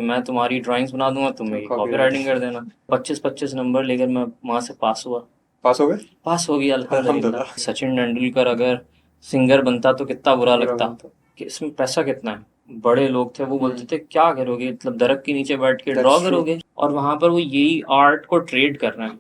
मैं तुम्हारी ड्राइंग्स बना दूंगा, तुम मेरी कॉपी राइटिंग कर देना। 25-25 नंबर लेकर मैं वहाँ से पास हुआ। पास हो गए? पास हो गया अल्हम्दुलिल्लाह। अल्हम्दुलिल्लाह। सचिन तेंदुलकर अगर सिंगर बनता तो कितना बुरा बुरा लगता बनता। कि इसमें पैसा कितना है। बड़े लोग थे, वो बोलते हम्म। थे क्या करोगे, मतलब दरख्त के नीचे बैठ के ड्रॉ दैट्स ट्रू। करोगे, और वहां पर वो यही आर्ट को ट्रेड कर रहे हैं।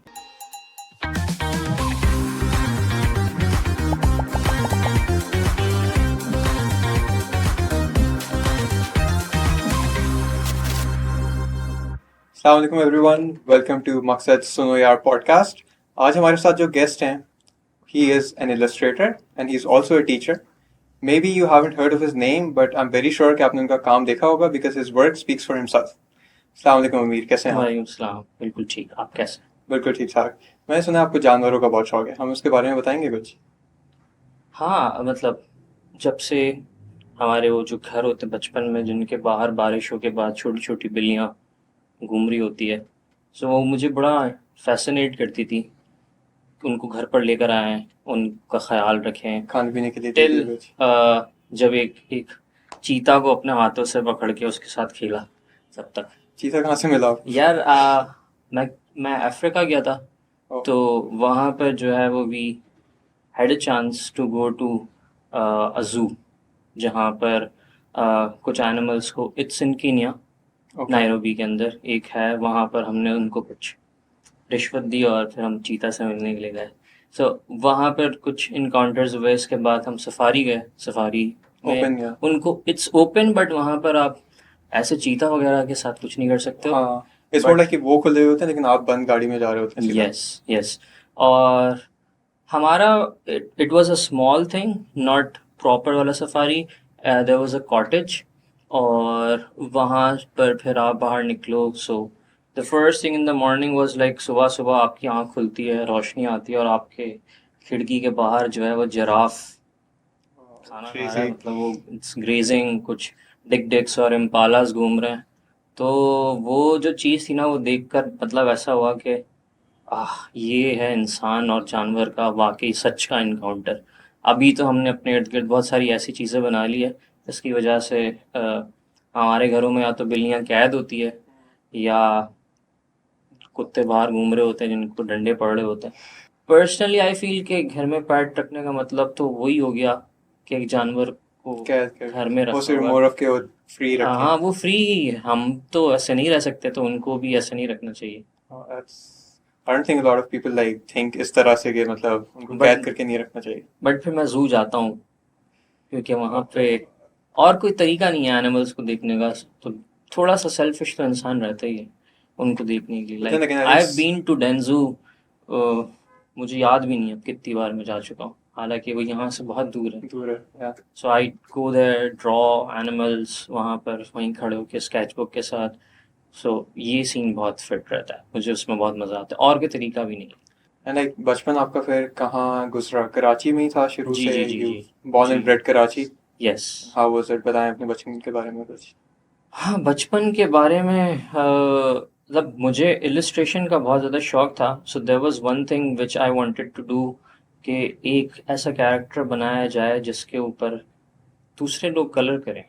अस्सलाम वालेकुम एवरीवन, वेलकम टू मकसद सुनो यार पॉडकास्ट। आज हमारे साथ जो गेस्ट हैं, he is an Illustrator and he is also a teacher. May be you haven't heard of his name, but I am very sure कि आपने उनका काम देखा होगा because his work speaks for himself. अस्सलाम वालेकुम अमीर, कैसे हैं आप? वालेकुम सलाम, बिल्कुल ठीक। आप कैसे? बिल्कुल ठीक ठाक। मैंने सुना आपको जानवरों का बहुत शौक है, हम उसके बारे में बताएंगे कुछ? हाँ, मतलब जब से हमारे वो जो घर होते बचपन में, जिनके बाहर बारिशों के बाद छोटी छोटी बिल्लियाँ घूम रही होती है, सो वो मुझे बड़ा फैसिनेट करती थी। उनको घर पर लेकर आएँ, उनका ख़्याल रखें। खाने पीने के लिए टिल दीजिए कुछ। जब एक एक चीता को अपने हाथों से पकड़ के उसके साथ खेला, तब तक। चीता कहाँ से मिला आपको? यार मैं मैं अफ्रीका गया था, ओह, तो वहाँ पर जो है वो we had a chance to go to a zoo, जहाँ पर कुछ एनिमल्स को, it's in Kenya, okay. Nairobi के अंदर एक है, वहाँ पर हमने उनको कुछ रिश्वत दी और फिर हम चीता से मिलने के लिए गए। सो वहाँ पर कुछ इनकाउंटर्स हुए, इसके बाद हम सफारी गए। सफारी में ओपन या? उनको इट्स ओपन, बट वहाँ पर आप ऐसे चीता वगैरह के साथ कुछ नहीं कर सकते हो। हाँ, इस मोड बट है कि वो खुले हुए होते हैं लेकिन आप बंद गाड़ी में जा रहे होते हैं सीधा। Yes, yes. और हमारा it was a small thing, not proper वाला safari. There was a cottage, और वहाँ पर फिर आप बाहर निकलो। So the first thing in the morning was like, सुबह सुबह आपकी आँख खुलती है, रोशनी आती है, और आपके खिड़की के बाहर जो है वो जिराफ खाना खा रहा है, क्रेजी। मतलब वो इट्स ग्रेजिंग। कुछ डिक डिक्स और इम्पालास घूम रहे हैं। तो वो जो चीज़ थी ना, वो देखकर मतलब ऐसा हुआ कि ये है इंसान और जानवर का वाकई सच का इनकाउंटर। अभी तो हमने अपने इर्द गिर्द बहुत सारी ऐसी चीज़ें बना ली है, जिसकी वजह से हमारे घरों में या तो बिल्लियाँ कैद होती है, या कुत्ते बाहर घूम रहे होते हैं जिनको डंडे पड़ रहे होते हैं। पर्सनली आई फील कि घर में पेट रखने का मतलब तो वही हो गया कि एक जानवर को कैद कर, घर में वो रखा सिर्फ हुआ है। मोर ऑफ के वो फ्री रखें। हाँ, वो फ्री ही है, हम तो ऐसे नहीं रह सकते, तो उनको भी ऐसे नहीं रखना चाहिए। I don't think a lot of people like think इस तरह से कि मतलब उनको बट कैद करके नहीं रखना चाहिए। फिर मैं ज़ू जाता हूँ, क्योंकि वहाँ पे और कोई तरीका नहीं है एनिमल्स को देखने का। तो थोड़ा सा सेल्फिश तो इंसान रहता ही है उनको देखने के लिए। But then like again I I think have been to डेंजू, मुझे याद भी नहीं है अब कितनी बार मैं जा चुका हूँ, हालांकि वो यहाँ से बहुत दूर है। दूर है या। सो आई गो देयर, ड्रॉ एनिमल्स वहाँ पर, वहीं खड़े होकर स्केचबुक के साथ। सो ये सीन बहुत फिट रहता है, मुझे उसमें बहुत मज़ा आता है, और कोई तरीका भी नहीं। एंड लाइक बचपन आपका फिर कहाँ गुजरा? कराची में ही था शुरू जी से? जी जी यू जी बॉर्न जी। And bred Karachi? Yes. How was it? बताएं अपने बचपन के बारे में कुछ। हाँ, बचपन के बारे में मतलब मुझे इलस्ट्रेशन का बहुत ज़्यादा शौक था। So there was one thing which I wanted to do, कि एक ऐसा कैरेक्टर बनाया जाए जिसके ऊपर दूसरे लोग कलर करें,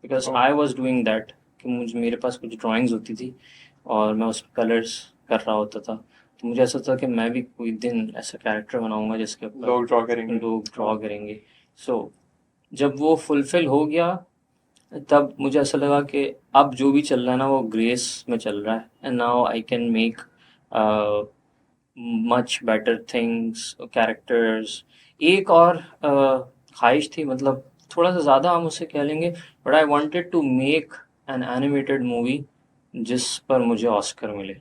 because oh, I was doing that. कि मुझे, मेरे पास कुछ ड्राइंग्स होती थी और मैं उस पर कलर्स कर रहा होता था। तो मुझे ऐसा था कि मैं भी कोई दिन ऐसा कैरेक्टर बनाऊंगा जिसके ऊपर लोग ड्रॉ करेंगे। लोग ड्रॉ हाँ। करेंगे। सो जब वो फुलफिल हो गया, तब मुझे ऐसा लगा कि अब जो भी चल रहा है ना, वो ग्रेस में चल रहा है, and now I can make much better things, characters. एक और ख्वाहिश थी, मतलब थोड़ा सा ज़्यादा हम उसे कह लेंगे, but I wanted to make an animated movie जिस पर मुझे ऑस्कर मिले।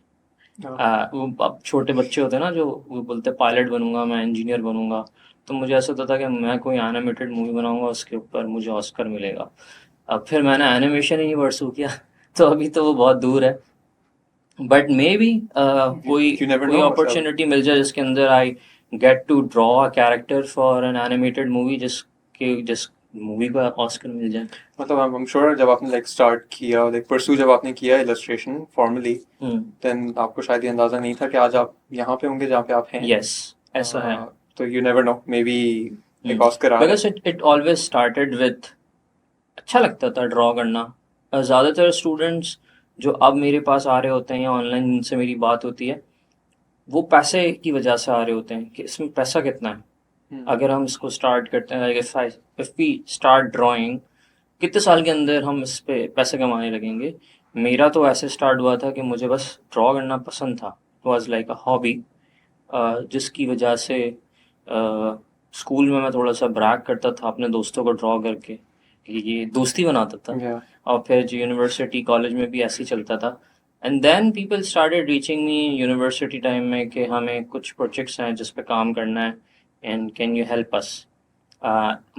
हाँ। वो अब छोटे बच्चे होते हैं ना, जो वो बोलते हैं पायलट बनूंगा मैं, इंजीनियर बनूंगा। तो मुझे ऐसा होता था कि मैं कोई एनिमेटेड मूवी बनाऊंगा, उसके ऊपर मुझे ऑस्कर मिलेगा। अब फिर मैंने एनिमेशन ही परस्यू किया तो अभी तो वो बहुत दूर है, बट मे बी कोई यू नेवर कोई नो मतलब। अपॉर्चुनिटी मिल जाए जिसके अंदर I get to draw a character for an animated movie, जिस मूवी को ऑस्कर मिल जाए। मतलब आई एम श्योर जब आपने लाइक स्टार्ट किया, लाइक परसू जब आपने किया इलस्ट्रेशन फॉर्मली, हम्म। देन आपको शायद ये अंदाजा नहीं था कि आज आप यहाँ पे होंगे जहाँ पे आप हैं। यस, ऐसा है। तो you never know, may be एक ऑस्कर आ रहा because it always started with, अच्छा लगता था ड्रॉ करना। ज़्यादातर स्टूडेंट्स जो अब मेरे पास आ रहे होते हैं या ऑनलाइन जिनसे मेरी बात होती है, वो पैसे की वजह से आ रहे होते हैं कि इसमें पैसा कितना है। अगर हम इसको स्टार्ट करते हैं, इफ वी स्टार्ट ड्राइंग, कितने साल के अंदर हम इस पे पैसे कमाने लगेंगे। मेरा तो ऐसे स्टार्ट हुआ था कि मुझे बस ड्रॉ करना पसंद था, वॉज लाइक अ हॉबी, जिसकी वजह से स्कूल में मैं थोड़ा सा ब्रैग करता था अपने दोस्तों को ड्रॉ करके, कि ये दोस्ती बनाता था। Yeah. और फिर जो यूनिवर्सिटी कॉलेज में भी ऐसे ही चलता था। And then people started reaching me university time में कि हमें कुछ प्रोजेक्ट्स हैं जिस पे काम करना है, and can you help us.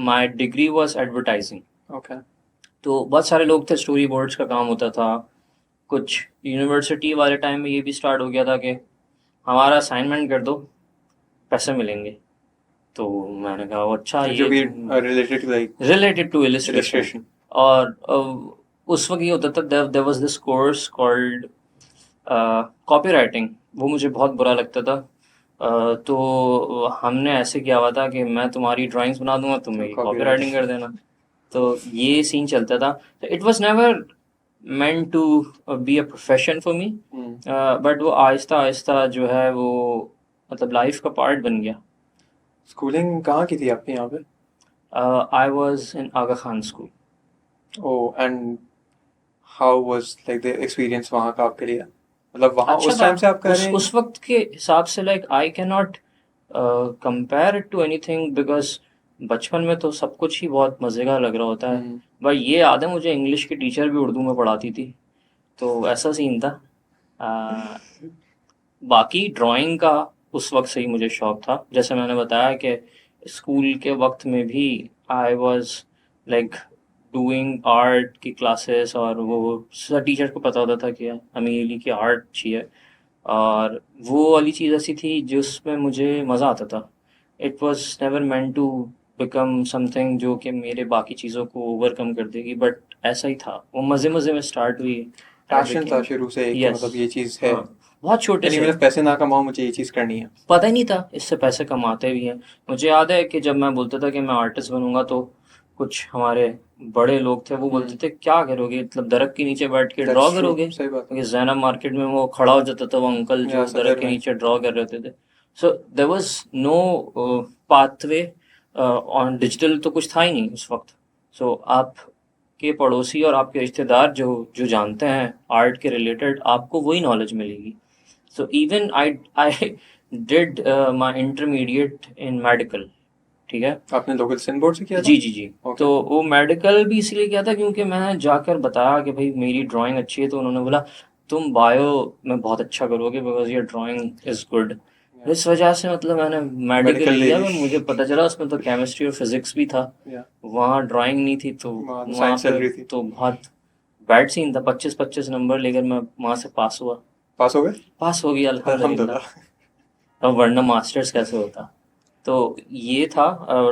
My degree was advertising. Okay. तो बहुत सारे लोग थे, स्टोरी बोर्ड्स का काम होता था। कुछ यूनिवर्सिटी वाले टाइम में ये भी स्टार्ट हो गया था कि हमारा असाइनमेंट कर दो, पैसे मिलेंगे। तो मैंने कहा अच्छा, जो भी ये related to like related to illustration. illustration. और उस वक्त ये होता था, there was this course called copywriting. वो मुझे बहुत बुरा लगता था। तो हमने ऐसे किया हुआ था कि मैं तुम्हारी ड्राइंग्स बना दूंगा, तुम मेरी कॉपी Copyright. राइटिंग कर देना। तो ये सीन चलता था। It was never meant to be a profession for me, but वो आहिस्ता आहिस्ता जो है वो मतलब लाइफ का पार्ट बन गया। Schooling कहाँ की थी आपकी यहाँ पे? I was in Aga Khan school. Oh, and how was like the experience वहाँ का आपके लिए? मतलब वहाँ अच्छा उस था। टाइम से आप कर रहे हैं? उस वक्त के हिसाब से like I can not compare it to anything, because बचपन में तो सब कुछ ही बहुत मज़े का लग रहा होता है। भाई ये याद है मुझे, इंग्लिश की टीचर भी उर्दू में पढ़ाती थी, तो ऐसा सीन था। बाकी ड्राइंग का उस वक्त से ही मुझे शौक था। जैसे मैंने बताया कि स्कूल के वक्त में भी I was like doing art की क्लासेस, और वो सर टीचर को पता होता था कि अमीली की आर्ट चाहिए, और वो वाली चीज़ ऐसी थी जिसमें मुझे मज़ा आता था। It was never meant to become something जो कि मेरे बाकी चीज़ों को ओवरकम कर देगी, बट ऐसा ही था, वो मज़े मज़े में स्टार्ट हुई। पैशन था शुरू से कि यस, मतलब ये चीज़ है, हाँ, बहुत छोटे यानी से। मतलब पैसे ना कमाओ, मुझे ये चीज़ करनी है। पता ही नहीं था इससे पैसे कमाते भी हैं। मुझे याद है कि जब मैं बोलता था कि मैं आर्टिस्ट बनूंगा, तो कुछ हमारे बड़े लोग थे, वो बोलते थे क्या करोगे, मतलब दरख्त के नीचे बैठ के ड्रॉ That's true. करोगे। सही बात है। क्योंकि जैनब मार्केट में वो खड़ा हो जाता था, वो अंकल जो या दरख्त सदर के में नीचे ड्रॉ कर रहे होते थे। So there was no pathway on digital, तो कुछ था ही नहीं उस वक्त। सो आपके पड़ोसी और आपके रिश्तेदार जो जो जानते हैं आर्ट के रिलेटेड, आपको वही नॉलेज मिलेगी। So even I did my intermediate in medical, ठीक है। आपने लोकल सिंध बोर्ड से किया था? जी जी जी। Okay. तो वो मेडिकल भी इसलिए किया था क्योंकि मैं जाकर बताया कि भाई मेरी ड्राइंग अच्छी है, तो उन्होंने बोला तुम बायो में बहुत अच्छा करोगे because your drawing is good. इस वजह से मतलब मैंने मेडिकल Medical ले लिया, ली। पर मुझे पता चला उसमें तो केमिस्ट्री और फिजिक्स भी था, Yeah. वहाँ ड्राइंग नहीं थी। तो वहाँ वहाँ साइंस चल पे रही थी। तो बहुत बैड सीन था। 25-25 नंबर लेकर मैं वहाँ से पास हुआ। पास हो गए? पास हो गया अल्हम्दुलिल्लाह। अल्हम्दुलिल्लाह। अब वरना मास्टर्स कैसे होता। तो ये था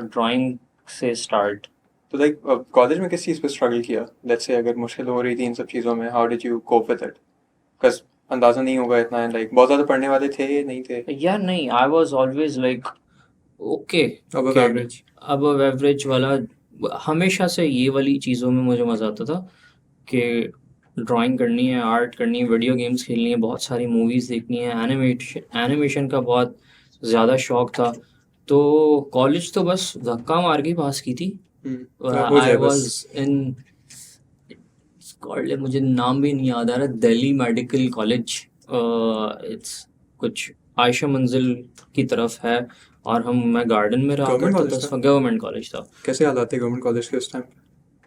ड्राइंग से स्टार्ट। तो लाइक कॉलेज में किस चीज़ पे स्ट्रगल किया? लेट्स से अगर मुश्किल हो रही थी इन सब चीज़ों में, how did you cope with it? Because अंदाज़ा नहीं होगा इतना, लाइक बहुत ज़्यादा पढ़ने वाले थे नहीं थे? यार नहीं, I was always like okay, Above average. अब एवरेज वाला। हमेशा से ये वाली चीज़ों में मुझे मज़ा आता था कि ड्राइंग करनी है, आर्ट करनी है, वीडियो गेम्स खेलनी है, बहुत सारी मूवीज़ देखनी है, एनिमेशन का बहुत ज़्यादा शौक था। तो कॉलेज तो बस धक्का मार के ही पास की थी। हो आई जाए वॉज बस। इन कॉलेज, मुझे नाम भी नहीं याद आ रहा, दिल्ली मेडिकल कॉलेज। इट्स कुछ आयशा मंजिल की तरफ है, और मैं गार्डन में रहा Government करता college था। था? गवर्नमेंट कॉलेज था। कैसे हालात थे गवर्नमेंट कॉलेज के उस टाइम?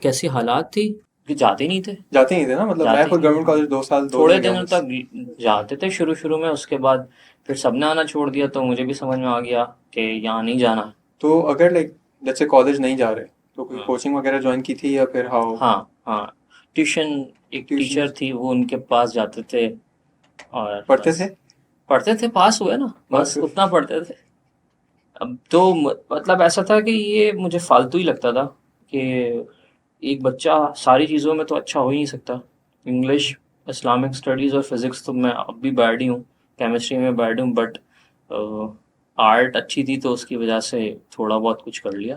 कैसी हालात थी कि जाते नहीं थे। जाते ही थे ना, मतलब मैं जाते खुद नहीं गवर्नमेंट थे। कॉलेज 2 साल 2 थोड़े दिन गया दिनों बस। तक जाते थे शुरू में, उसके बाद फिर सबने आना छोड़ दिया, तो मुझे भी समझ में आ गया कि यहाँ नहीं जाना। तो अगर लाइक लेट्स से कॉलेज नहीं जा रहे तो कोई हाँ। कोचिंग वगैरह ज्वाइन की थी या फिर हाउ? हाँ हाँ, ट्यूशन, एक Tuitions? टीचर थी, वो उनके पास जाते थे और पढ़ते बस थे? पढ़ते थे। पास हुए ना, बस बस। उतना पढ़ते थे। अब तो मतलब ऐसा था कि ये मुझे फालतू ही लगता था कि एक बच्चा सारी चीज़ों में तो अच्छा हो ही नहीं सकता। इंग्लिश, इस्लामिक स्टडीज़ और फिज़िक्स तो मैं अब भी बैड ही हूँ, केमिस्ट्री में बैड हूँ, बट आर्ट अच्छी थी तो उसकी वजह से थोड़ा बहुत कुछ कर लिया।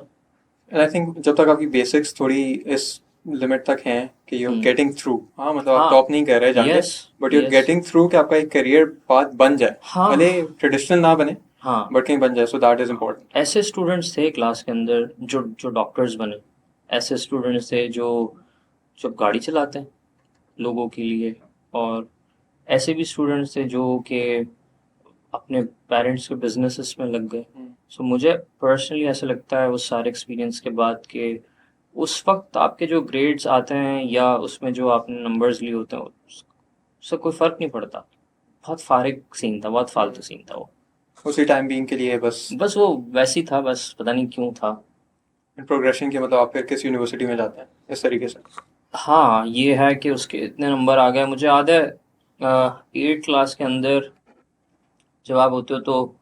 एंड आई थिंक जब तक आपकी बेसिक्स थोड़ी इस लिमिट तक हैं कि यू हम्म। Getting through. हाँ मतलब आप हाँ। टॉप नहीं कर रहे जाके, yes. But you yes. Getting through कि आपका एक करियर पाथ बन जाए, हाँ। भले ट्रेडिशनल ना बने हाँ। बट कहीं बन जाए, सो दैट इज इम्पोर्टेंट। ऐसे स्टूडेंट्स थे क्लास के अंदर जो जो डॉक्टर्स बने। ऐसे स्टूडेंट्स थे जो जो गाड़ी चलाते हैं लोगों के लिए। और ऐसे भी स्टूडेंट्स थे जो कि अपने पेरेंट्स के बिजनेसेस में लग गए। सो मुझे पर्सनली ऐसा लगता है उस सारे एक्सपीरियंस के बाद कि उस वक्त आपके जो ग्रेड्स आते हैं या उसमें जो आपने नंबर्स लिए होते हैं उससे कोई फ़र्क नहीं पड़ता। बहुत फारिग सीन था, बहुत फालतू सीन था वो। उसी टाइम बीइंग के लिए बस बस वो वैसे ही था, बस पता नहीं क्यों था। प्रोग्रेशन के मतलब आप फिर किस यूनिवर्सिटी में जाते हैं इस तरीके से। हाँ, ये है कि उसके इतने नंबर आ गए। मुझे याद है 8 क्लास के अंदर जब आप होते हो तो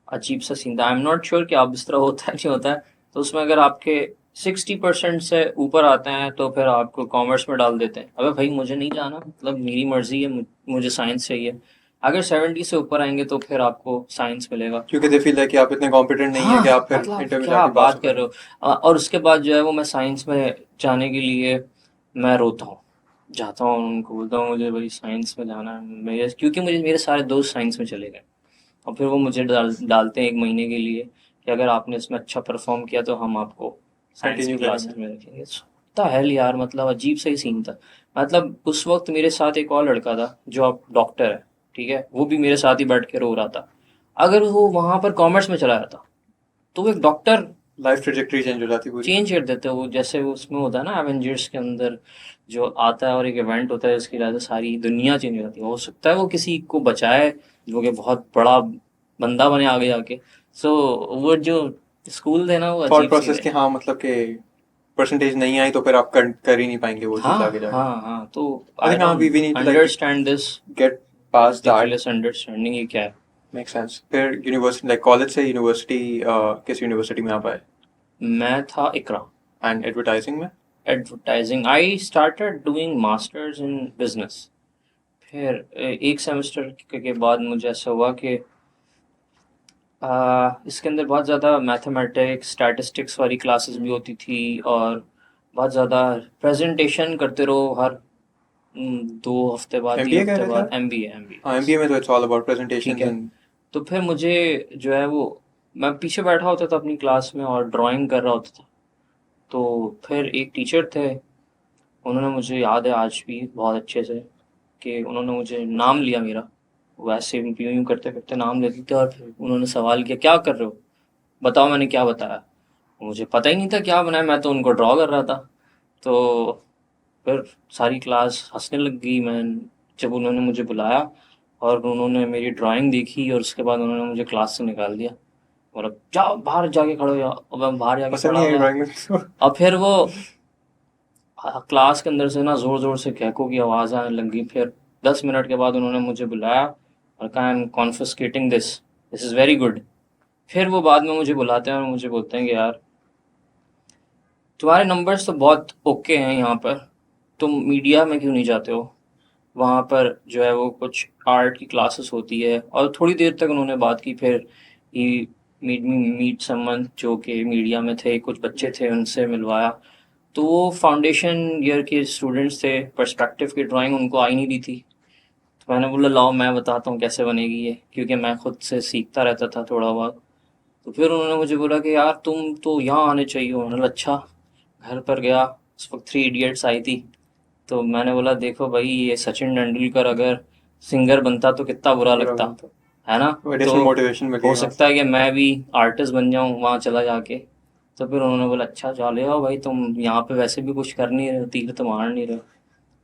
अजीब सा सीन था। आई एम नॉट श्योर कि आप इस तरह होता है नहीं होता है। तो उसमें अगर आपके 60% से ऊपर आते हैं तो फिर आपको कॉमर्स में डाल देते हैं। अबे भाई मुझे नहीं जाना, मतलब मेरी मर्जी है, मुझे साइंस चाहिए। अगर 70 से ऊपर आएंगे तो फिर आपको साइंस मिलेगा। क्योंकि दे फील है कि आप इतने कॉम्पिटेंट नहीं है हाँ, कि आप फिर मतलब इंटरव्यू क्या जाके पास बात हो कर रहे पाएंगे। हो। और उसके बाद जो है वो मैं साइंस में जाने के लिए मैं रोता हूँ। जाता हूँ उनको बोलता हूँ मुझे भाई साइंस में जाना है मेरे, क्योंकि मुझे मेरे सारे दोस्त साइंस में चले गए। और फिर वो मुझे डालते हैं 1 महीने के लिए कि अगर आपने इसमें अच्छा परफॉर्म किया तो हम आपको साइंस की कंटिन्यू क्लासेस करेंगे। में रखेंगे। क्या है यार, मतलब अजीब सा ही सीन था। मतलब उस वक्त मेरे साथ एक और लड़का था जो अब डॉक्टर है, ठीक है, वो भी मेरे साथ ही बैठ के रो रहा था। अगर वो वहां पर कॉमर्स में चला जाता तो वो एक डॉक्टर लाइफ ट्रेजेक्टरी चेंज हो जाती पूरी। चेंज कर देते हैं। वो जैसे वो उसमें होता है ना एवेंजर्स के अंदर जो आता है और एक इवेंट होता है उसकी वजह से सारी दुनिया चेंज हो जाती है। हो सकता है वो किसी को बचाए जो कि बहुत बड़ा बंदा बने आगे जाके। सो वो जो स्कूल थे ना वो थॉट अजीब सी प्रोसेस थे। के, हाँ मतलब कि परसेंटेज नहीं आई तो फिर आप कर ही नहीं पाएंगे वो चीज़ हाँ आगे जाके। हाँ हाँ, तो आई आई थिंक हाँ we don't need to like understand this get pass that. Ridiculous understanding, ये क्या है। Make sense. फिर यूनिवर्सिटी लाइक कॉलेज से यूनिवर्सिटी, किस यूनिवर्सिटी में आप आए? मैं था इकरा। एंड एडवर्टाइजिंग में? Advertising, I started doing masters in business. फिर एक सेमेस्टर के बाद मुझे ऐसा हुआ कि इसके अंदर बहुत ज़्यादा मैथमेटिक्स स्टैटिस्टिक्स वाली क्लासेस भी होती थी और बहुत ज़्यादा प्रेजेंटेशन करते रहो हर 2 हफ्ते बाद, तीन एमबीए कह हफ्ते रहे थे बाद। आप? एम बी ए हाँ यस। एमबीए में तो इट्स ऑल अबाउट ठीक प्रेजेंटेशंस है। एंड। तो फिर मुझे जो है वो मैं पीछे बैठा होता था अपनी क्लास में और ड्राइंग कर रहा होता था। तो फिर एक टीचर थे, उन्होंने मुझे याद है आज भी बहुत अच्छे से कि उन्होंने मुझे नाम लिया मेरा। वैसे भी यूं यूं करते करते नाम ले लेते और फिर उन्होंने सवाल किया क्या कर रहे हो, बताओ मैंने क्या बताया। मुझे पता ही नहीं था क्या बनाया, मैं तो उनको ड्रॉ कर रहा था। तो फिर सारी क्लास हंसने लग गई। मैं जब उन्होंने मुझे बुलाया और उन्होंने मेरी ड्राइंग देखी और उसके बाद उन्होंने मुझे क्लास से निकाल दिया। बोला जाओ बाहर जाके खड़े हो जाओ। और मैं बाहर जाके पसंद खड़ा नहीं हो आई गया। ड्राइंग में? और फिर वो क्लास के अंदर से ना ज़ोर ज़ोर से कहकों की आवाज़ आने लगी। फिर 10 मिनट के बाद उन्होंने मुझे बुलाया और कहा I am confiscating this, this is very good. फिर वो बाद में मुझे बुलाते हैं और मुझे बोलते हैं कि यार तुम्हारे नंबर्स तो बहुत ओके हैं यहाँ पर, तुम मीडिया में क्यों नहीं जाते हो। वहाँ पर जो है वो कुछ आर्ट की क्लासेस होती है। और थोड़ी देर तक उन्होंने बात की। फिर ही मीट मी मीट समवन जो कि मीडिया में थे, कुछ बच्चे थे, उनसे मिलवाया। तो वो फाउंडेशन ईयर के स्टूडेंट्स थे, पर्सपेक्टिव की ड्राइंग उनको आई नहीं दी थी। तो मैंने बोला लाओ मैं बताता हूँ कैसे बनेगी ये, क्योंकि मैं खुद से सीखता रहता था थोड़ा बहुत। तो फिर उन्होंने मुझे बोला कि यार तुम तो यहाँ आने चाहिए। मैंने बोला अच्छा। घर पर गया, उस वक्त 3 इडियट्स आई थी। तो मैंने बोला देखो भाई ये सचिन तेंदुलकर अगर सिंगर बनता तो कितना बुरा पूरा लगता, बनता। है ना। तो तो एडिशनल मोटिवेशन मिल हो गई वहाँ सकता से। है कि मैं भी आर्टिस्ट बन जाऊँ वहाँ चला जाके। तो फिर उन्होंने बोला अच्छा चले आओ भाई, तुम यहाँ पे वैसे भी कुछ कर नहीं रहे हो, तीर तो मार नहीं रहे हो।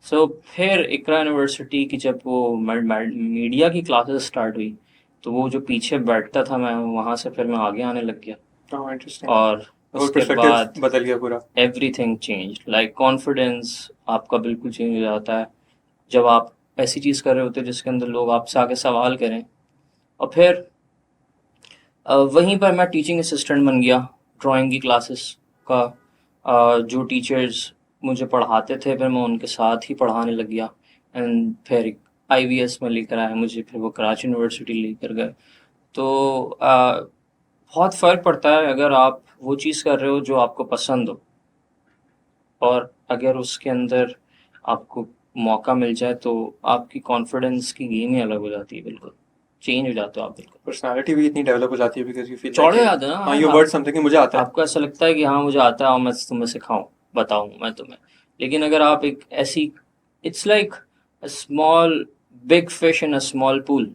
सो फिर इकरा यूनिवर्सिटी की जब वो मीडिया की क्लासेस स्टार्ट हुई तो वो जो पीछे बैठता था मैं वहाँ से फिर मैं आगे आने लग गया। हाँ इंटरेस्टिंग। और और उसके पर्सपेक्टिव बाद बदल गया पूरा। एवरीथिंग चेंज, लाइक कॉन्फिडेंस आपका बिल्कुल चेंज हो जाता है जब आप ऐसी चीज़ कर रहे होते हैं जिसके अंदर लोग आपसे आके सवाल करें। और फिर वहीं पर मैं टीचिंग असिस्टेंट बन गया ड्राइंग की क्लासेस का। जो टीचर्स मुझे पढ़ाते थे फिर मैं उनके साथ ही पढ़ाने लग गया। एंड फिर आईवीएस में लेकर आए मुझे, फिर वो कराची यूनिवर्सिटी लेकर गए। तो बहुत फ़र्क पड़ता है अगर आप वो चीज़ कर रहे हो जो आपको पसंद हो और अगर उसके अंदर आपको मौका मिल जाए तो आपकी कॉन्फिडेंस की गेम ही अलग हो जाती है, बिल्कुल चेंज हो जाते हो आप बिल्कुल। पर्सनालिटी भी इतनी डेवलप हो जाती है बिकॉज यू फील चौड़े लाइक जाते हैं ना हाँ यू वर्ड समथिंग कि मुझे आता है। आपको ऐसा लगता है कि हाँ मुझे आता है और मैं तुम्हें सिखाऊं, बताऊं मैं तुम्हें। लेकिन अगर आप एक ऐसी, it's like a small big fish in a small pool.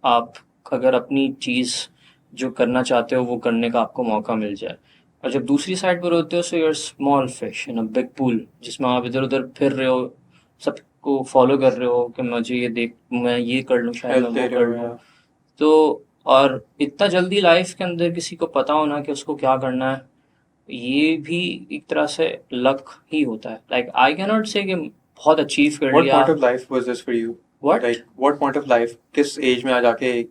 आप अगर अपनी चीज़ जो करना चाहते हो वो करने का आपको मौका मिल जाए, और जब दूसरी साइड पर होते हो so your small fish in a big pool, जिसमें आप इधर उधर फिर रहे हो, सबको फॉलो कर रहे हो कि मुझे ये देख, मैं ये कर लूँ, शायद मैं हेल्प दे वो रहे कर हो लूँ। या तो और इतना जल्दी लाइफ के अंदर किसी को पता होना कि उसको क्या करना है, ये भी एक तरह से लक ही होता है। लाइक आई कैन नॉट से कि बहुत अचीव कर व्हाट लिया। Point of life was this for you? What like what point of life, किस एज में आ जाके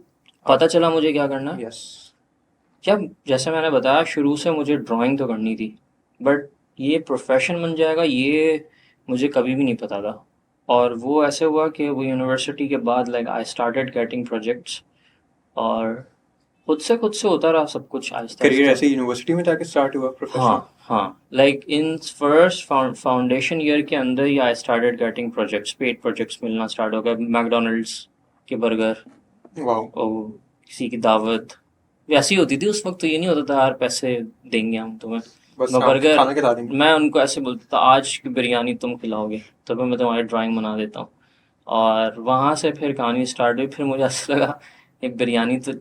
पता आप? चला मुझे क्या करना है? यस। जब जैसे मैंने बताया शुरू से मुझे ड्राइंग तो करनी थी, बट ये प्रोफेशन बन जाएगा ये मुझे कभी भी नहीं पता था। और वो ऐसे हुआ कि वो यूनिवर्सिटी के बाद like I started getting projects, और खुद से होता रहा सब कुछ आहिस्ता करियर आहिस्ता। ऐसे यूनिवर्सिटी में जाके स्टार्ट हुआ प्रोफेशनल? हाँ हाँ, like in first foundation year के अंदर ही I started getting projects, paid projects मिलना स्टार्ट हो गए। मैकडोनल्ड्स के बर्गर, वाओ। और किसी की दावत वैसी होती थी उस वक्त। तो ये नहीं होता था यार पैसे देंगे हम तुम्हें, बस मैं हाँ बर्गर, खाना खिला देंगे। मैं उनको ऐसे बोलता था आज की बिरयानी तुम खिलाओगे तो फिर मैं तुम्हारी ड्राइंग बना देता हूँ। और वहाँ से फिर कहानी स्टार्ट हुई। फिर मुझे ऐसा लगा एक बिरयानी तो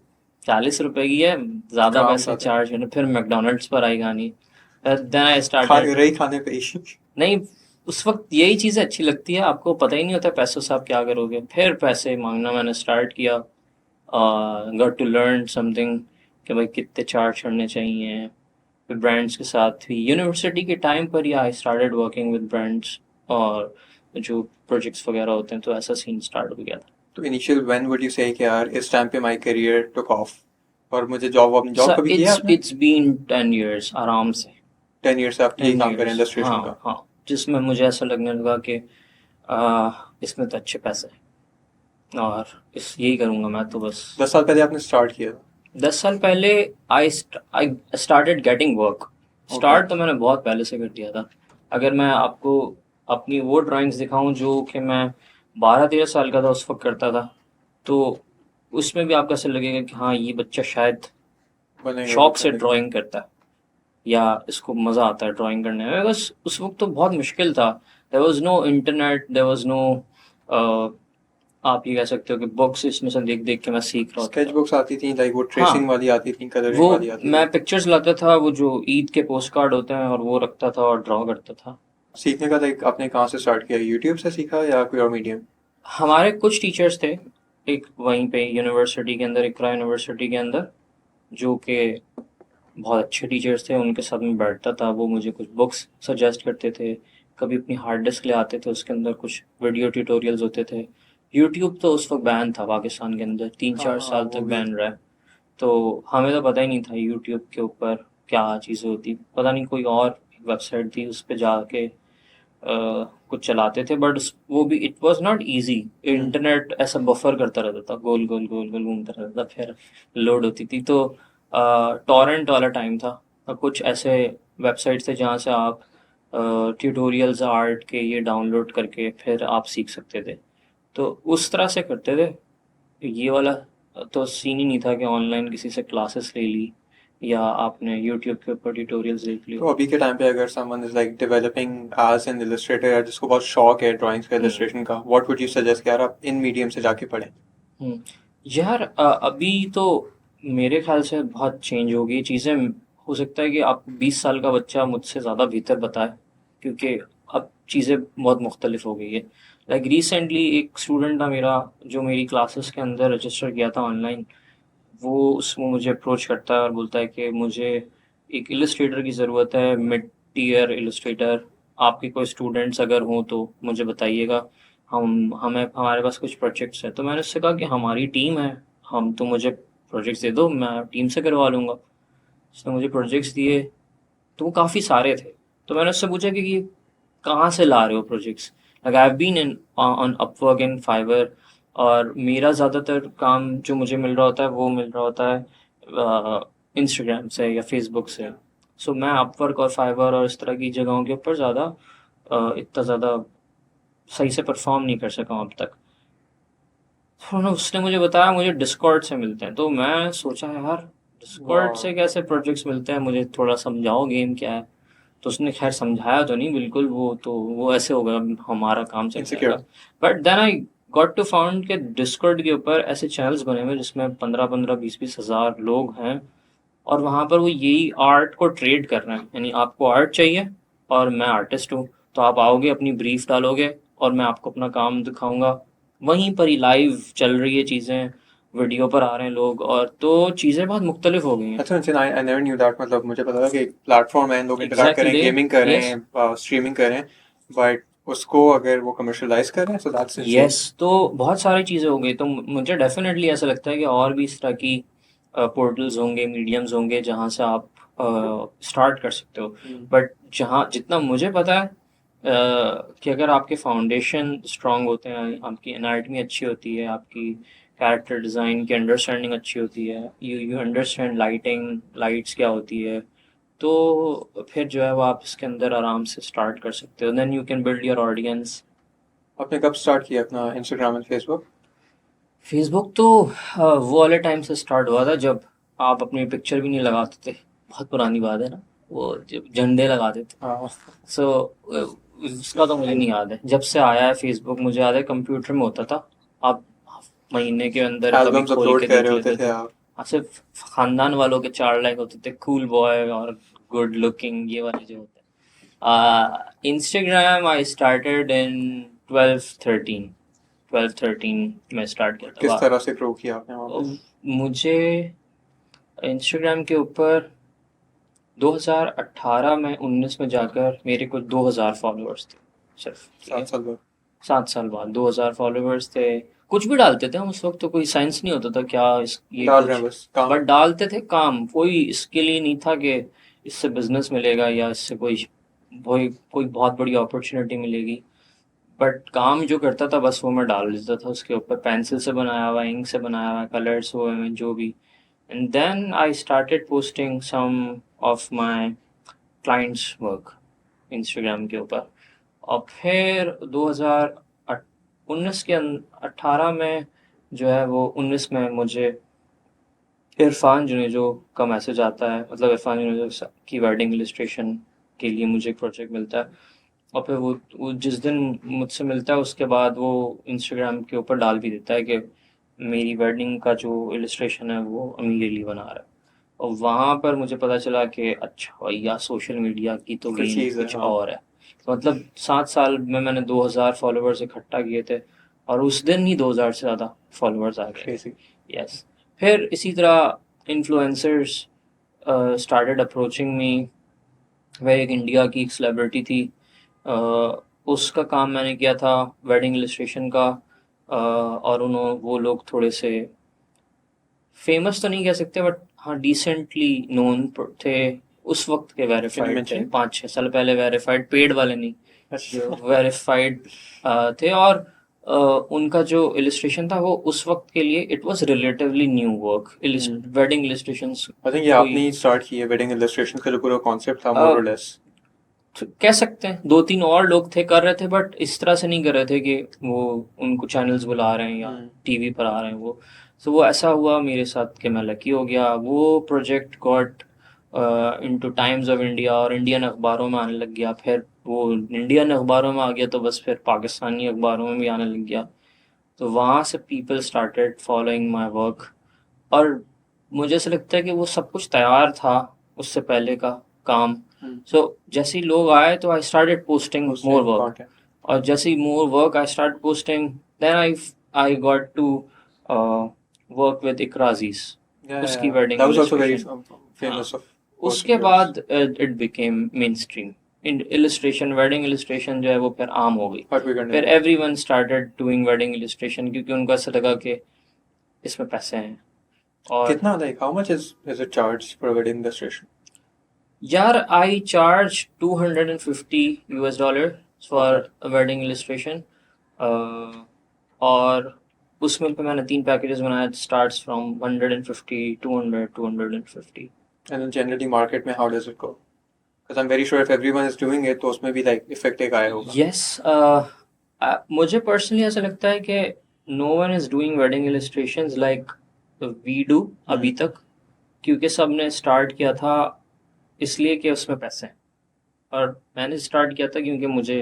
40 रुपए की है, ज़्यादा काम पैसे ज़्यादा है। चार्ज करने। फिर मैकडोनल्ड्स पर आई कहानी, देन आई खा स्टार्टेड। रही खाने पे ही। नहीं, उस वक्त यही चीज़ें अच्छी लगती है, आपको पता ही नहीं होता पैसों से आप क्या करोगे। फिर पैसे मांगना मैंने स्टार्ट किया, गॉट टू लर्न समथिंग कि भाई कितने चार्ज करने चाहिए। फिर ब्रांड्स के साथ भी यूनिवर्सिटी के टाइम पर ही I started working with brands, और जो प्रोजेक्ट्स वगैरह होते हैं, तो ऐसा सीन स्टार्ट हो गया था। तो इनिशियल व्हेन वुड यू से कि यार इस टाइम पे माय करियर टुक ऑफ और मुझे जॉब, अपनी जॉब सर कभी किया इट्स आपने? इट्स बीन 10 years आराम से। 10 years से आप यही 10 काम करें years, इलस्ट्रेशन हाँ का? हाँ, जिसमें मुझे ऐसा लगने लगा कि इसमें तो अच्छे पैसे हैं और इस यही करूँगा मैं तो बस। 10 साल पहले आपने स्टार्ट किया? 10 साल पहले आई started getting work. Okay. Start तो मैंने बहुत पहले से कर दिया था। अगर मैं आपको अपनी वो ड्राइंग्स दिखाऊं जो कि मैं 12-13 साल का था उस वक्त करता था, तो उसमें भी आपको ऐसा लगेगा कि हाँ ये बच्चा शायद बनेगा शौक कुछ से ज़िंदगी में। ड्राइंग करता है, या इसको मज़ा आता है ड्राइंग करने में। बस उस वक्त तो बहुत मुश्किल था। There was no internet, there was no, आप ये कह सकते हो कि बुक्स इसमें से देख देख के मैं सीख रहा होता स्केच था। बुक्स आती थी, लाइक वो ट्रेसिंग हाँ, वाली आती थी, वो कलरिंग वाली आती मैं थी। पिक्चर्स लाता था, वो जो ईद के पोस्ट कार्ड होते हैं, और वो रखता था और ड्रॉ करता था। सीखने का लाइक आपने कहाँ से स्टार्ट किया? यूट्यूब से सीखा या कोई और मीडियम? हमारे कुछ टीचर्स थे, एक वहीं पे यूनिवर्सिटी के अंदर, इकरा यूनिवर्सिटी के अंदर, जो कि बहुत अच्छे टीचर्स थे। उनके साथ में बैठता था, वो मुझे कुछ बुक्स सजेस्ट करते थे। कभी अपनी हार्ड डिस्क ले आते थे, उसके अंदर कुछ वीडियो ट्यूटोरियल्स होते थे। यूट्यूब तो उस वक्त बैन था पाकिस्तान के अंदर, तीन हाँ चार हाँ साल तक वो भी है। बैन रहा है। तो हमें तो पता ही नहीं था यूट्यूब के ऊपर क्या चीज़ें होती। पता नहीं कोई और वेबसाइट थी, उस पे जाके कुछ चलाते थे, बट वो भी it was not easy. Hmm. Internet ऐसा बफर करता रहता था, गोल गोल गोल गोल घूमता रहता था, फिर लोड होती थी। तो टॉरेंट वाला टाइम था। कुछ ऐसे वेबसाइट्स थे जहाँ से आप ट्यूटोरियल्स आर्ट के ये डाउनलोड करके फिर आप सीख सकते थे। तो उस तरह से करते थे। ये वाला तो सीन ही नहीं था कि ऑनलाइन किसी से क्लासेस ले ली या आपने यूट्यूब के ऊपर ट्यूटोरियल्स देख लिए। तो अभी के टाइम पे अगर someone is like developing as an illustrator या जिसको बहुत शौक है ड्राइंग्स का, हम्म इलस्ट्रेशन का, व्हाट वुड यू सजेस्ट कि यार आप इन मीडियम से जाके पढ़ें? हम्म। यार अभी तो मेरे ख्याल से बहुत चेंज हो गई चीज़ें। हो सकता है कि आप 20 साल का बच्चा मुझसे ज़्यादा बेहतर बताए, क्योंकि अब चीज़ें बहुत मुख्तलिफ हो गई है। लाइक रिसेंटली एक स्टूडेंट था मेरा, जो मेरी क्लासेस के अंदर रजिस्टर किया था ऑनलाइन। वो उसमें मुझे अप्रोच करता है और बोलता है कि मुझे एक इलस्ट्रेटर की ज़रूरत है, मिड टीयर इलस्ट्रेटर। आपके कोई स्टूडेंट्स अगर हों तो मुझे बताइएगा, हम हमें हमारे पास कुछ प्रोजेक्ट्स हैं। तो मैंने उससे कहा कि हमारी टीम है, हम तो मुझे प्रोजेक्ट्स दे दो, मैं टीम से करवा लूँगा। उसने मुझे प्रोजेक्ट्स दिए, तो वो काफ़ी सारे थे। तो मैंने उससे पूछा कि ये कहाँ से ला रहे हो projects? Like I have been in on Upwork and Fiverr, और मेरा ज़्यादातर काम जो मुझे मिल रहा होता है वो मिल रहा होता है इंस्टाग्राम से या फेसबुक से। सो मैं अपवर्क और फाइवर और इस तरह की जगहों के ऊपर ज़्यादा इतना ज़्यादा सही से परफॉर्म नहीं कर सका हूँ अब तक। तो ना उसने मुझे बताया मुझे डिस्कॉर्ड से मिलते हैं, तो मैं सोचा यार डिस्कॉर्ड वाह, से कैसे प्रोजेक्ट्स मिलते हैं, मुझे थोड़ा समझाओ गेम क्या है। तो उसने खैर समझाया तो नहीं बिल्कुल, वो ऐसे होगा हमारा काम चल इनसिक्योर। जाएगा। But then I got to found के डिस्कॉर्ड के ऊपर ऐसे चैनल्स बने हुए जिसमें 15-15 20-20 हज़ार लोग हैं, और वहाँ पर वो यही आर्ट को ट्रेड कर रहे हैं। यानी आपको आर्ट चाहिए और मैं आर्टिस्ट हूँ, तो आप आओगे अपनी ब्रीफ डालोगे और मैं आपको अपना काम दिखाऊंगा। वहीं पर ही लाइव चल रही है चीज़ें, वीडियो पर आ रहे हैं लोग, और तो चीज़ें बहुत मुख्तलिफ हो गई हैं। अच्छा Nitin, I never knew that. मतलब मुझे पता था कि एक प्लेटफॉर्म है, लोग इंटरेक्ट कर रहे हैं, एग्जैक्टली। गेमिंग कर रहे यस। हैं, स्ट्रीमिंग कर रहे हैं, बट उसको अगर वो कमर्शलाइज कर रहे हैं, सो दैट्स इनसेन। यस, तो बहुत सारी चीज़ें हो गई, तो मुझे डेफिनेटली ऐसा लगता है कि और भी इस तरह की पोर्टल्स होंगे, मीडियम्स होंगे जहाँ से आप स्टार्ट कर सकते हो। बट जहाँ जितना मुझे पता है कि अगर आपके फाउंडेशन स्ट्रांग होते हैं, आपकी एनाटमी अच्छी होती है, आपकी कैरेक्टर डिज़ाइन की अंडरस्टैंडिंग अच्छी होती है, यू अंडरस्टैंड लाइटिंग, लाइट्स क्या होती है, तो फिर जो है वो आप इसके अंदर आराम से स्टार्ट कर सकते हो। Then you can build your audience. आपने कब स्टार्ट किया अपना इंस्टाग्राम एंड फेसबुक? फेसबुक तो वो वाले टाइम से स्टार्ट हुआ था जब आप अपनी पिक्चर भी नहीं लगाते थे। बहुत पुरानी बात है ना, वो जब झंडे लगाते थे। हाँ, सो उसका तो मुझे नहीं याद है। जब से आया है फेसबुक, मुझे याद है कंप्यूटर में होता था, आप महीने के अंदर कभी एल्बम्स खोल अपलोड के कर देख रहे होते लेते थे थे। आप। हाँ, सिर्फ खानदान वालों के 4 लाइक होते थे, कूल बॉय और गुड लुकिंग, ये वाले जो होते हैं। इंस्टाग्राम आई स्टार्टेड इन 12-13 में स्टार्ट किया किस था। तरह से ग्रो किया आपने वहाँ पे? मुझे इंस्टाग्राम के ऊपर 2018 में 19 में जाकर मेरे कुछ 2000 फॉलोअर्स थे सिर्फ, ठीक है। 7 साल बाद? 7 साल बाद 2000 फॉलोअर्स थे। कुछ भी डालते थे हम उस वक्त, तो कोई साइंस नहीं होता था क्या इस ये डाल रहे कुछ, हैं बस काम। बट डालते थे काम। कोई इसके लिए नहीं था कि इससे बिजनेस मिलेगा या इससे कोई बहुत बड़ी अपॉर्चुनिटी मिलेगी। बट काम जो करता था बस वो मैं डाल देता था उसके ऊपर, पेंसिल से बनाया हुआ, इंक से बनाया हुआ, कलर्स हुए हैं जो भी। And then I started posting some of my clients work Instagram के ऊपर। और फिर 2019 के 18 में जो है वो 19 में मुझे इरफान जुनेजो का मैसेज आता है, मतलब इरफान जुनेजो की वेडिंग इलस्ट्रेशन के लिए मुझे एक प्रोजेक्ट मिलता है। और फिर वो जिस दिन मुझसे मिलता है उसके बाद वो इंस्टाग्राम के ऊपर डाल भी देता है कि मेरी वेडिंग का जो इलस्ट्रेशन है वो अमीर अली बना रहा है। और वहाँ पर मुझे पता चला कि अच्छा भैया, सोशल मीडिया की तो कुछ गेम चीज़ है, कुछ हाँ। और है। तो मतलब 7 साल में मैंने 2000 फॉलोअर्स इकट्ठा किए थे, और उस दिन ही 2000 से ज़्यादा फॉलोअर्स आ गए क्रेजी। थे। यस। फिर इसी तरह इन्फ्लुएंसर्स स्टार्टेड अप्रोचिंग मी। वह एक इंडिया की एक सेलिब्रिटी थी, अ, उसका काम मैंने किया था, वेडिंग इलस्ट्रेशन का। और वो लोग थोड़े से फेमस तो नहीं कह सकते, बट हाँ डिसेंटली नोन थे उस वक्त के, कैन यू वेरीफाइड थे, मेंशन? 5-6 साल पहले वेरीफाइड, पेड वाले नहीं, जो अच्छा। वेरीफाइड थे। और अ, उनका जो इलस्ट्रेशन था वो उस वक्त के लिए it was relatively new work. Wedding illustrations I think ये कोई आपने ही स्टार्ट की है वेडिंग इलस्ट्रेशन का जो पूरा कॉन्सेप्ट था, अ, मोर और लेस। तो कह सकते हैं 2-3 और लोग थे कर रहे थे, बट इस तरह से नहीं कर रहे थे कि वो उनको चैनल्स बुला रहे हैं या टीवी पर आ रहे हैं वो। तो वो ऐसा हुआ मेरे साथ कि मैं लकी हो गया, वो project got into times of India और इंडियन अखबारों में आने लग गया। फिर वो इंडियन अखबारों में आ गया तो बस फिर पाकिस्तानी अखबारों में भी आने लग गया। तो वहाँ से people started following my work. और मुझे ऐसा लगता है कि वो सब कुछ तैयार था उससे पहले का काम। सो जैसे ही लोग आए तो I started posting more posting work, content. और जैसे ही more work I start posting, then I got to work with Iqra Aziz, उसकी Yeah, wedding that was also very illustration. हाँ, famous of both उसके of yours. बाद it became mainstream. Illustration, wedding illustration जो है वो फिर आम हो गई। हर कोई करने फिर लगा। Everyone started doing wedding illustration, क्योंकि उनको ऐसा लगा कि इसमें पैसे हैं। और कितना, like how much is it charged for a wedding illustration? यार आई charge $250 Okay. For wedding illustration. और उसमें पे मैंने 3 पैकेजेस बनाए, starts from 150, 200, 250। And then generally market में how does it go? Because I'm very sure if everyone is doing it, तो उसमें भी like effect एक आया होगा. यस, मुझे पर्सनली ऐसा लगता है कि no one is doing wedding illustrations like we do अभी तक, क्योंकि सब ने स्टार्ट किया था इसलिए कि उसमें पैसे हैं, और मैंने स्टार्ट किया था क्योंकि मुझे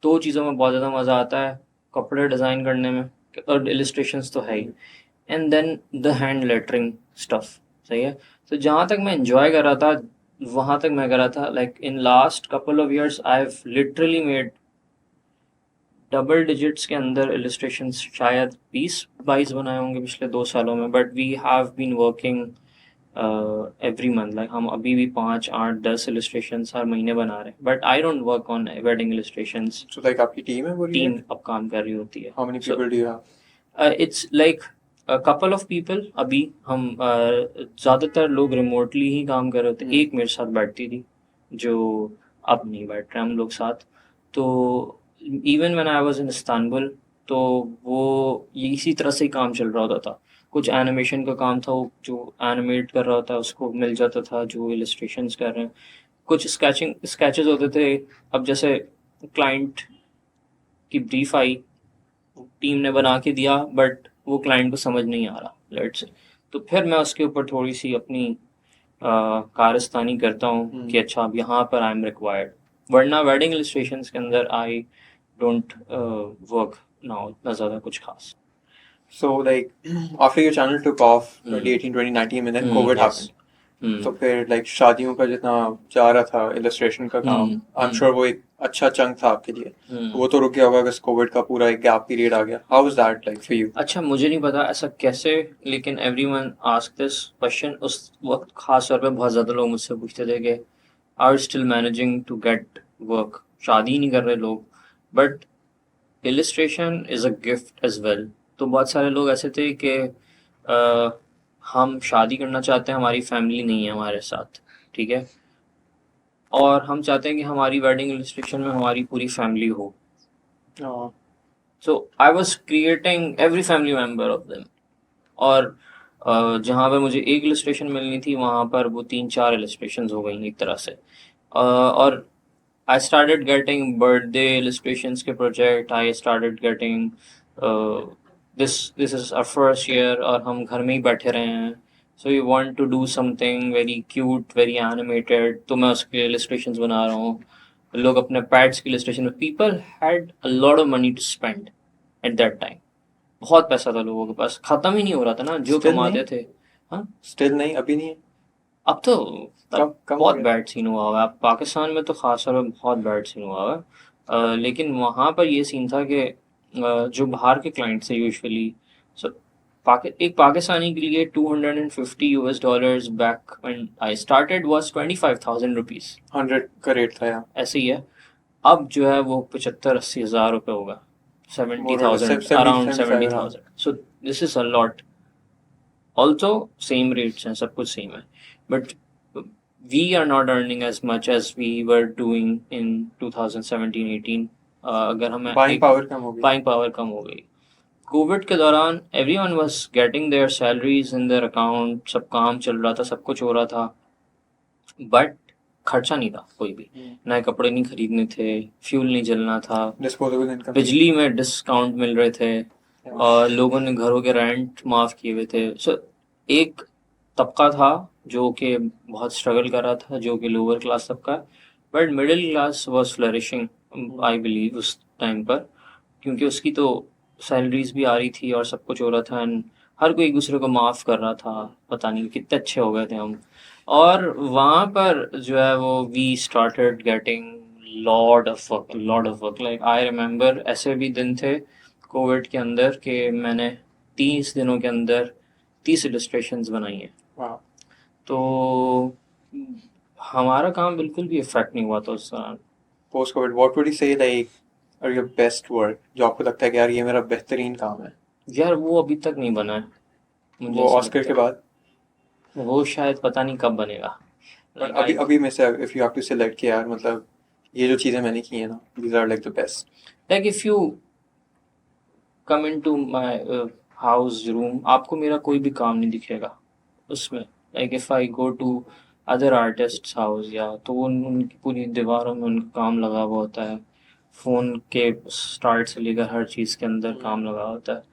दो चीज़ों में बहुत ज़्यादा मज़ा आता है, कपड़े डिज़ाइन करने में और इलस्ट्रेशंस तो है ही, and then the hand lettering stuff, सही है। तो जहाँ तक मैं एंजॉय कर रहा था वहाँ तक मैं कर रहा था, like in last couple of years I have literally made double digits के अंदर इलस्ट्रेशंस, शायद 20-22 बनाए होंगे पिछले 2 सालों में, but we have been working every month, like हम अभी भी 5, 8, 10 इलस्ट्रेशंस हर महीने बना रहे हैं, but I don't work on wedding illustrations. So like आपकी team है पूरी? टीम अब काम कर रही होती है। How many So, people do you have? It's like couple of people. अभी हम ज़्यादातर लोग रिमोटली ही काम कर रहे थे। एक मेरे साथ बैठती थी जो अब नहीं बैठ रहे हम लोग साथ। तो even when I was in Istanbul, तो वो ये इसी तरह से ही काम चल रहा होता था। कुछ एनिमेशन का काम था, वो जो एनिमेट कर रहा होता है उसको मिल जाता था जो इलस्ट्रेशंस कर रहे हैं। कुछ स्केचेस होते थे। अब जैसे क्लाइंट की ब्रीफ आई, टीम ने बना के दिया, बट वो क्लाइंट को समझ नहीं आ रहा, लेट्स से, तो फिर मैं उसके ऊपर थोड़ी सी अपनी कारस्तानी करता हूँ कि अच्छा अब यहाँ पर आई एम रिक्वायर्ड, वरना वेडिंग इलस्ट्रेशंस के अंदर आई डोंट वर्क नाउ इतना ज़्यादा कुछ खास। So like after your channel took off 2018, 2019 and then COVID happened. तो फिर like शादियों का जितना जा रहा था illustration का काम, I'm sure वो एक अच्छा चंक था आपके लिए. वो तो रुक गया होगा because COVID का पूरा एक gap period आ गया. How was that like for you? अच्छा, मुझे नहीं पता ऐसा कैसे, लेकिन एवरीवन आस्क दिस क्वेश्चन। उस वक्त खास तौर पे बहुत ज़्यादा लोग मुझसे पूछते थे कि are still managing to get work. शादी नहीं कर रहे लोग, but illustration is a gift as well. तो बहुत सारे लोग ऐसे थे कि हम शादी करना चाहते हैं, हमारी फैमिली नहीं है हमारे साथ, ठीक है, और हम चाहते हैं कि हमारी वेडिंग इलस्ट्रेशन में हमारी पूरी फैमिली हो। Oh. So I was creating every family member of them, और जहाँ पर मुझे एक इलस्ट्रेशन मिलनी थी वहाँ पर वो 3-4 इलस्ट्रेशंस हो गई एक तरह से। और I started getting birthday illustrations के project, I started getting this is our first year और हम घर में ही बैठे रहे हैं, so you want to do something very cute, very animated, तो मैं उसके इलस्ट्रेशंस बना रहा हूँ। लोग अपने पैट्स की इलस्ट्रेशन में, people had a lot of money to spend at that time. बहुत पैसा था लोगों के पास, खत्म ही नहीं हो रहा था ना जो Still कमाते नहीं? थे। हाँ, Still नहीं, अभी नहीं है. अब तो तब कम हो बहुत गया. बैड सीन हुआ हुआ है। अब पाकिस्तान में तो खास तौर पर बहुत बैड सीन हुआ हुआ है। लेकिन वहाँ पर ये सीन था कि जो बाहर के क्लाइंट्स थे यूजुअली, सो एक पाकिस्तानी के लिए $250 back when I started was 25,000 rupees, 100 का रेट था यार. ऐसे ही है। अब जो है वो 75-80 हज़ार रुपये होगा, More or less 70,000, 70, around 75 around. 70,000। So this is a lot. Also same rates हैं, सब कुछ सेम है, but we are not earning as much as we were doing in 2017-18। अगर हमें Buying power कम हो गई. बाइंग पावर कम हो गई। कोविड के दौरान everyone was getting there salaries in their account, सब काम चल रहा था, सब कुछ हो रहा था, बट खर्चा नहीं था कोई भी। नए कपड़े नहीं खरीदने थे, फ्यूल नहीं जलना था, Disposable income. बिजली में डिस्काउंट मिल रहे थे, और लोगों ने घरों के रेंट माफ़ किए हुए थे। सो एक तबका था जो कि बहुत स्ट्रगल कर रहा था, जो कि लोअर क्लास तबका, but middle class was flourishing I believe उस टाइम पर, क्योंकि उसकी तो सैलरीज भी आ रही थी और सब कुछ हो रहा था, एंड हर कोई एक दूसरे को माफ़ कर रहा था। पता नहीं कितने अच्छे हो गए थे हम। और वहाँ पर जो है वो we started getting lot of work. Like I remember ऐसे भी दिन थे कोविड के अंदर कि मैंने 30 दिनों के अंदर 30 इलस्ट्रेशंस बनाई हैं। Wow. तो हमारा काम बिल्कुल भी इफेक्ट नहीं हुआ था उस दौरान। Post COVID, what would you say like are your best work? जो आपको लगता है कि यार ये मेरा बेहतरीन काम है. यार वो अभी तक नहीं बना है मुझे वो ऐसा ऑस्कर लगता के है। बाद. वो शायद पता नहीं कब बनेगा। But अभी में से if you have to select कि यार मतलब ये जो चीज़ें मैंने की हैं ना, these are like the best. Like if you come into my house room, आपको मेरा कोई भी काम नहीं दिखेगा उसमें। Like if I go to other artists house, या तो उनकी पूरी दीवारों में उनका काम लगा हुआ होता है, फ़ोन के स्टार्ट से लेकर हर चीज़ के अंदर काम लगा होता है।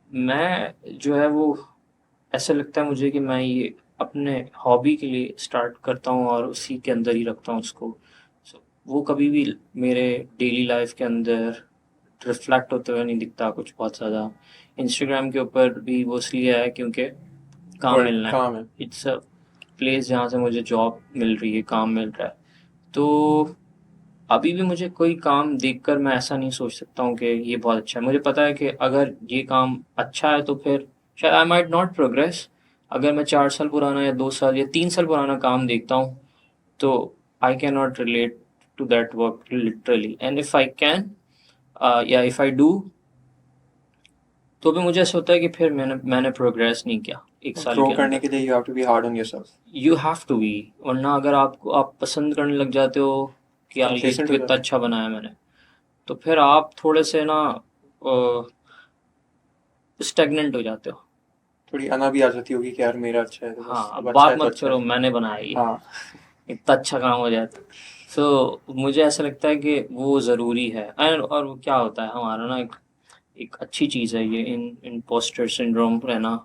मैं जो है वो, ऐसा लगता है मुझे कि मैं ये अपने हॉबी के लिए स्टार्ट करता हूँ और उसी के अंदर ही रखता हूँ उसको। वो कभी भी मेरे डेली लाइफ के अंदर रिफ्लेक्ट होते हुए नहीं दिखता कुछ बहुत ज़्यादा। इंस्टाग्राम के ऊपर भी वो इसलिए है क्योंकि काम वर्क मिलना है। काम है। इट्स अ प्लेस जहाँ से मुझे जॉब मिल रही है, काम मिल रहा है। तो अभी भी मुझे कोई काम देखकर मैं ऐसा नहीं सोच सकता हूँ कि ये बहुत अच्छा है। मुझे पता है कि अगर ये काम अच्छा है तो फिर शायद आई माइट नॉट प्रोग्रेस। अगर मैं 4 साल पुराना या 2 साल या 3 साल पुराना काम देखता हूँ तो I can not relate to that work literally, and if I can या इफ़ आई डू, तो भी मुझे ऐसा होता है कि फिर मैंने प्रोग्रेस नहीं किया 1 साल ग्रो के करने अंदर। के लिए you have to be hard on yourself. You have to be, वरना अगर आप पसंद करने लग जाते हो कि यार ये कंप्लेसेंट तो हो कितना जाते हैं। अच्छा बनाया मैंने, तो फिर आप थोड़े से ना स्टेगनेंट हो जाते हो। थोड़ी अना भी आ जाती होगी कि यार मेरा अच्छा है तो बस, हाँ, अब अब अच्छा बात है तो मत अच्छा करो है। मैंने बनाया ये, हाँ। इतना अच्छा काम हो जाता। मुझे ऐसा लगता है कि वो ज़रूरी है। एंड और वो क्या होता है हमारा ना, एक एक अच्छी चीज़ है ये इम्पोस्टर सिंड्रोम रहना,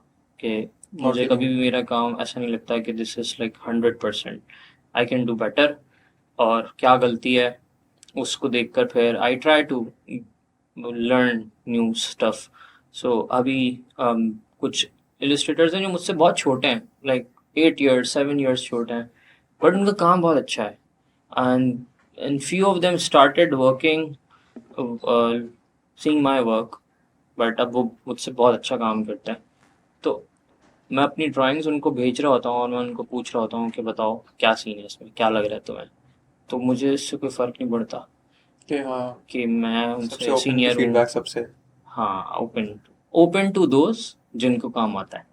कि नॉट मुझे कभी फीलिंग। भी मेरा काम ऐसा नहीं लगता कि this is like 100%, I can do better. और क्या गलती है उसको देखकर फिर I try to learn new stuff. अभी कुछ इलस्ट्रेटर्स हैं जो मुझसे बहुत छोटे हैं, लाइक 8 years 7 years छोटे हैं, बट उनका काम बहुत अच्छा है। And few of them started working, seeing my work, but अब वो मुझसे बहुत अच्छा काम करते हैं। तो मैं अपनी ड्राइंग्स उनको भेज रहा होता हूँ और मैं उनको पूछ रहा होता हूँ कि बताओ क्या सीन है इसमें, क्या लग रहा है तुम्हें। तो मुझे इससे कोई फ़र्क नहीं पड़ता कि हाँ, कि मैं सबसे उनसे ओपन टू सीनियर हूँ। फीडबैक सबसे। हाँ, ओपन टू दोज जिनको काम आता है।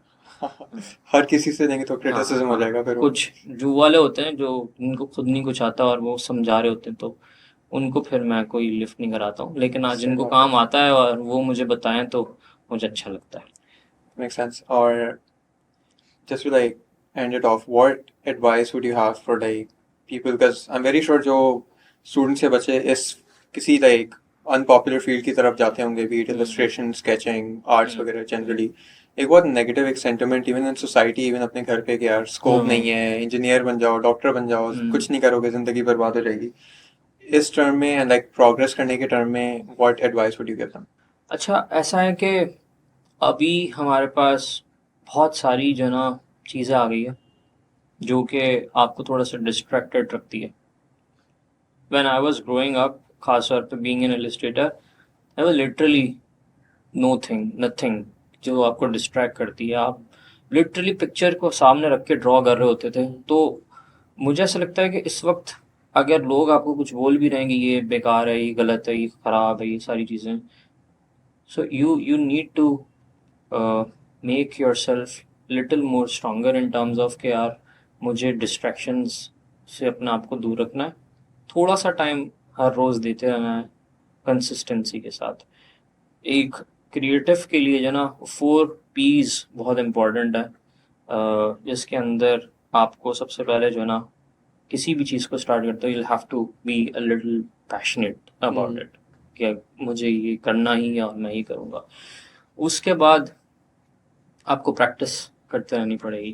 हर किसी से देंगे तो हाँ क्रिटिसिज्म हो हाँ, जाएगा फिर वो। कुछ जो वाले होते हैं जो उनको खुद नहीं कुछ आता और वो समझा रहे होते हैं, तो उनको फिर मैं कोई लिफ्ट नहीं कराता हूँ। लेकिन आज सही जिनको बात है। काम आता है और वो मुझे बताएं तो मुझे अच्छा लगता है। Make sense. और just to like end it off, what advice would you have for like people? Because I'm very sure जो students से बच्चे इस किसी like unpopular field की तरफ जाते होंगे, be it illustration, sketching, arts वगैरह generally, एक बहुत नेगेटिव एक sentiment even in society, even अपने घर पे कि यार स्कोप नहीं है, इंजीनियर बन जाओ, डॉक्टर बन जाओ, कुछ नहीं करोगे जिंदगी बर्बाद हो जाएगी। इस टर्म में एंड लाइक प्रोग्रेस करने के टर्म में what advice would you give them? अच्छा, ऐसा है कि अभी हमारे पास बहुत सारी जो ना चीज़ें आ गई है जो कि आपको थोड़ा सा डिस्ट्रैक्टेड रखती है। When I was growing up, खास तौर पे being an Illustrator, I was literally nothing जो आपको डिस्ट्रैक्ट करती है। आप लिटरली पिक्चर को सामने रख के ड्रॉ कर रहे होते थे। तो मुझे ऐसा लगता है कि इस वक्त अगर लोग आपको कुछ बोल भी रहे हैं कि ये बेकार है, ये गलत है, ये ख़राब है, ये सारी चीज़ें, so you need to make yourself little more stronger in terms of के यार मुझे डिस्ट्रैक्शंस से अपने आप को दूर रखना है। थोड़ा सा टाइम हर रोज़ देते रहना है कंसिस्टेंसी के साथ। एक क्रिएटिव के लिए जो ना 4 P's बहुत इम्पोर्टेंट है, जिसके अंदर आपको सबसे पहले जो है ना किसी भी चीज़ को स्टार्ट करते हो you have to be a little passionate about it, कि मुझे ये करना ही है और मैं ही करूँगा। उसके बाद आपको प्रैक्टिस करते रहनी पड़ेगी,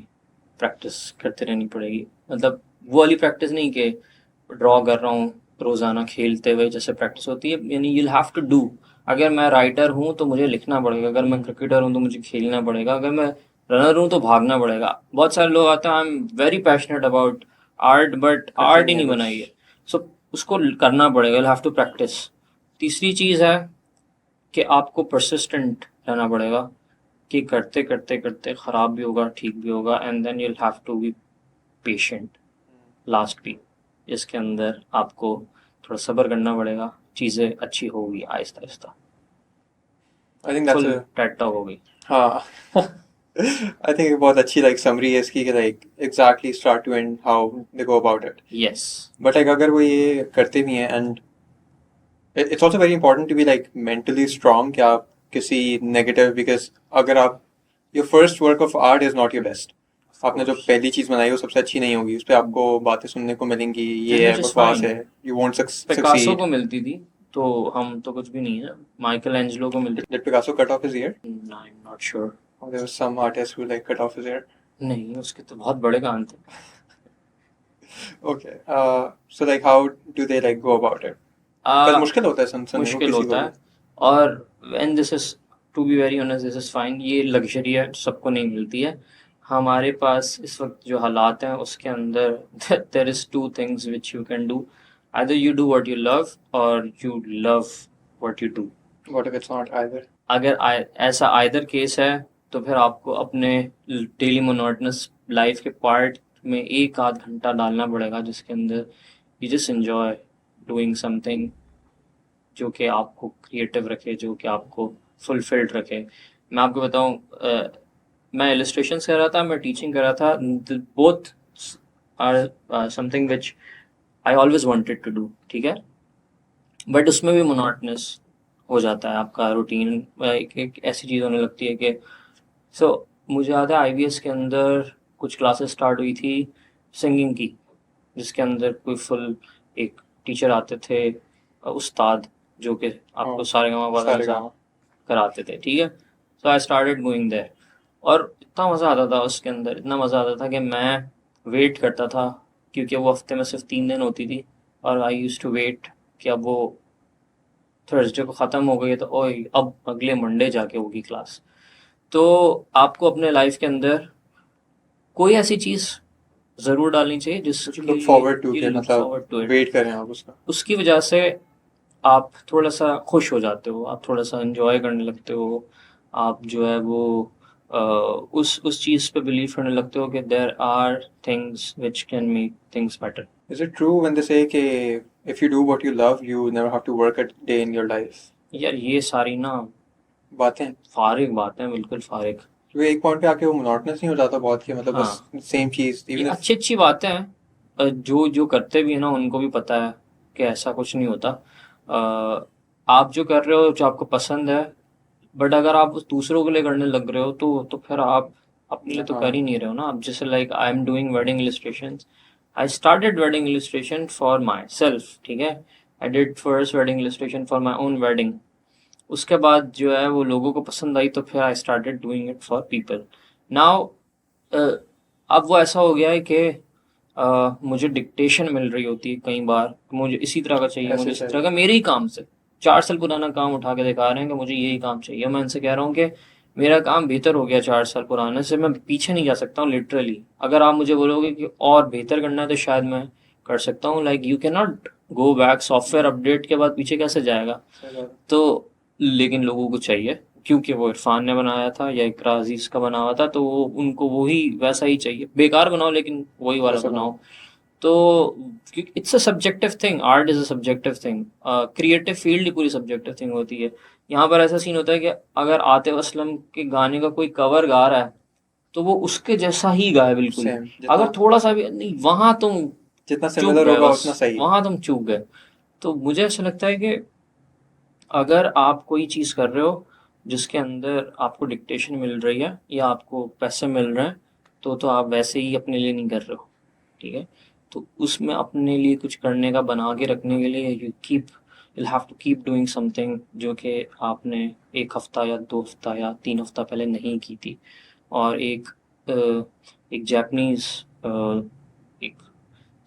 प्रैक्टिस करते रहनी पड़ेगी। मतलब वो वाली प्रैक्टिस नहीं कि ड्रॉ कर रहा हूँ रोज़ाना खेलते हुए जैसे प्रैक्टिस होती है, यानी यू हैव टू डू। अगर मैं राइटर हूँ तो मुझे लिखना पड़ेगा, अगर मैं क्रिकेटर हूँ तो मुझे खेलना पड़ेगा, अगर मैं रनर हूँ तो भागना पड़ेगा। बहुत सारे लोग आते हैं I am very passionate about art, but करते आर्ट ही नहीं है नहीं बस। बनाई है। उसको करना पड़ेगा, यू हैव टू प्रैक्टिस। तीसरी चीज़ है कि आपको परसिस्टेंट रहना पड़ेगा, कि करते करते करते ख़राब भी होगा, ठीक भी होगा, and then you'll have to be patient। Last भी इसके अंदर आपको थोड़ा सब्र करना पड़ेगा, चीज़ें अच्छी होगी Aahista Aahista. I think that's full a TED talk होगी। हाँ। आई थिंक बहुत अच्छी लाइक समरी है इसकी कि like exactly start to end how they go about it. Yes. But like अगर वो ये करते भी हैं and it's also very important to be like mentally strong कि आप किसी नेगेटिव, बिकॉज अगर आप your first work of art is not your best, आपने जो पहली चीज बनाई वो सबसे अच्छी नहीं होगी, उस पे आपको बातें सुनने को मिलेंगी, ये And है which is बकवास fine. है, you won't पिकासो succeed. को मिलती थी तो हम तो कुछ भी नहीं है. माइकल एंजेलो को मिलती. Did Picasso cut off his ear? I'm not sure. Or there was some artist who like cut off his ear. नहीं, उसके तो बहुत बड़े कान थे. Okay. So like how do they like go about it? Because मुश्किल होता है सुनने को मुश्किल किसी होता को है. और when this is, to be very honest, this is fine. ये लग्जरी है, सबको नहीं मिलती है. हमारे पास इस वक्त जो हालात हैं उसके अंदर there is two things which you can do. Either you do what you love or you love what you do. What if it's not either? अगर ऐसा आइदर केस है तो फिर आपको अपने डेली मोनोटनस लाइफ के पार्ट में एक आध घंटा डालना पड़ेगा जिसके अंदर you just enjoy doing something जो कि आपको क्रिएटिव रखे, जो कि आपको फुलफिल्ड रखे. मैं आपको बताऊं, मैं इलस्ट्रेशन कर रहा था, मैं टीचिंग कर रहा था. Both are something which I always wanted to do. ठीक है, बट उसमें भी मोनोटनस हो जाता है आपका रूटीन. एक ऐसी चीज़ होने लगती है कि मुझे याद है IVS के अंदर कुछ क्लासेस स्टार्ट हुई थी सिंगिंग की, जिसके अंदर कोई फुल एक टीचर आते थे, उस्ताद, जो कि आपको सारेगामा कराते थे. ठीक है, सो आई स्टार्टेड गोइंग देयर और इतना मज़ा आता था उसके अंदर, इतना मज़ा आता था कि मैं वेट करता था, क्योंकि वो हफ्ते में सिर्फ 3 दिन होती थी. और आई यूज्ड टू वेट कि अब वो थर्सडे को ख़त्म हो गई है तो ओए अब अगले मंडे जाके होगी क्लास. तो आपको अपने लाइफ के अंदर कोई ऐसी चीज़ ज़रूर डालनी चाहिए जिसकी look forward to you के look forward to मतलब it. वेट करें आप उसका. उसकी वजह से आप थोड़ा सा खुश हो जाते हो, आप थोड़ा सा एंजॉय करने लगते हो, आप जो है वो उस चीज़ पे बिलीव करने लगते हो कि there are things which can make things better. Is it true when they say कि if you do what you love, you never have to work a day in your life? यार ये सारी ना बातें फारिग बातें, बिल्कुल फारिग. जो एक पॉइंट पे आके वो मोनोटनस नहीं हो जाता बहुत, कि मतलब हाँ. बस सेम चीज ये इवन अच्छी अच्छी बातें हैं. जो जो करते भी हैं ना उनको भी पता है कि ऐसा कुछ नहीं होता. आप जो कर रहे हो जो आपको पसंद है, बट अगर आप उस दूसरों के लिए करने लग रहे हो तो फिर आप अपने लिए तो कर ही नहीं रहे हो ना. अब जैसे like I am doing wedding illustration. I started wedding illustration for my self. ठीक है, I did first wedding illustration for my own wedding. उसके बाद जो है वो लोगों को पसंद आई तो फिर आई started doing it for people. Now अब वो ऐसा हो गया है कि मुझे डिक्टेशन मिल रही होती है कई बार, मुझे इसी तरह का चाहिए, मुझे इसी तरह का, मेरे ही काम से 4 साल पुराना काम उठा के दिखा रहे हैं कि मुझे यही काम चाहिए. मैं इनसे कह रहा हूँ कि मेरा काम बेहतर हो गया 4 साल पुराने से, मैं पीछे नहीं जा सकता हूँ लिटरली. अगर आप मुझे बोलोगे कि और बेहतर करना है तो शायद मैं कर सकता हूँ. Like you can not go back. Software update के बाद पीछे कैसे जाएगा? तो लेकिन लोगों को चाहिए, क्योंकि वो इरफान ने बनाया था या इकरा अजीज का बना हुआ था, तो वो उनको वही वैसा ही चाहिए. बेकार बनाओ लेकिन वही वाला बनाओ. तो it's a subjective thing. Art is a subjective thing. Creative field ही पूरी सब्जेक्टिव थिंग होती है. यहाँ पर ऐसा सीन होता है कि अगर आतिफ असलम के गाने का कोई कवर गा रहा है तो वो उसके जैसा ही गाए बिल्कुल. अगर थोड़ा सा भी नहीं, वहाँ तुम जितना चूक सिमिलर गए, होगा बस उतना सही. वहाँ तुम चूक गए. तो मुझे ऐसा लगता है कि अगर आप कोई चीज़ कर रहे हो जिसके अंदर आपको डिक्टेशन मिल रही है या आपको पैसे मिल रहे हैं तो आप वैसे ही अपने लिए नहीं कर रहे हो. ठीक है, तो उसमें अपने लिए कुछ करने का, बना के रखने के लिए you'll have to keep doing something जो कि आपने 1 हफ्ता या 2 हफ्ता या 3 हफ्ता पहले नहीं की थी. और एक जापानीज़ एक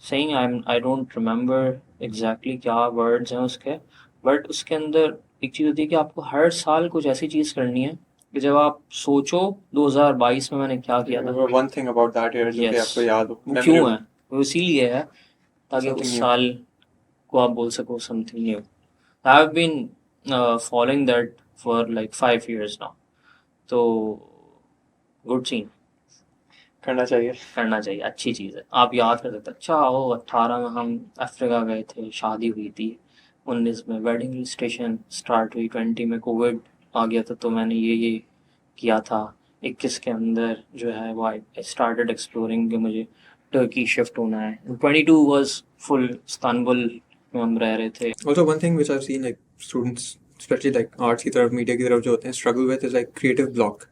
saying, I don't remember exactly क्या वर्ड्स हैं उसके, बट उसके अंदर एक चीज़ होती है कि आपको हर साल कुछ ऐसी चीज़ करनी है कि जब आप सोचो 2022 में मैंने क्या किया था. One thing about that year जो कि आपको याद हो. वो क्यों है? वो इसीलिए है ताकि Something उस new. साल को आप बोल सको something new. I have been following that for like 5 years now. तो गुड सीन, करना चाहिए. अच्छी चीज़ है. आप याद कर सकते. अच्छा वो 18 में हम अफ्रीका गए थे, शादी हुई थी. 19 में वेडिंग स्टेशन स्टार्ट हुई. 20 में कोविड आ गया था तो मैंने ये किया था. 21 के अंदर जो है वो आई स्टार्टेड एक्सप्लोरिंग कि मुझे टर्की शिफ्ट होना है. 22 वाज फुल इस्तांबुल में हम रह रहे थे. Also one thing which I've seen like students especially like arts की तरफ, मीडिया की तरफ जो होते हैं struggle with is like creative block.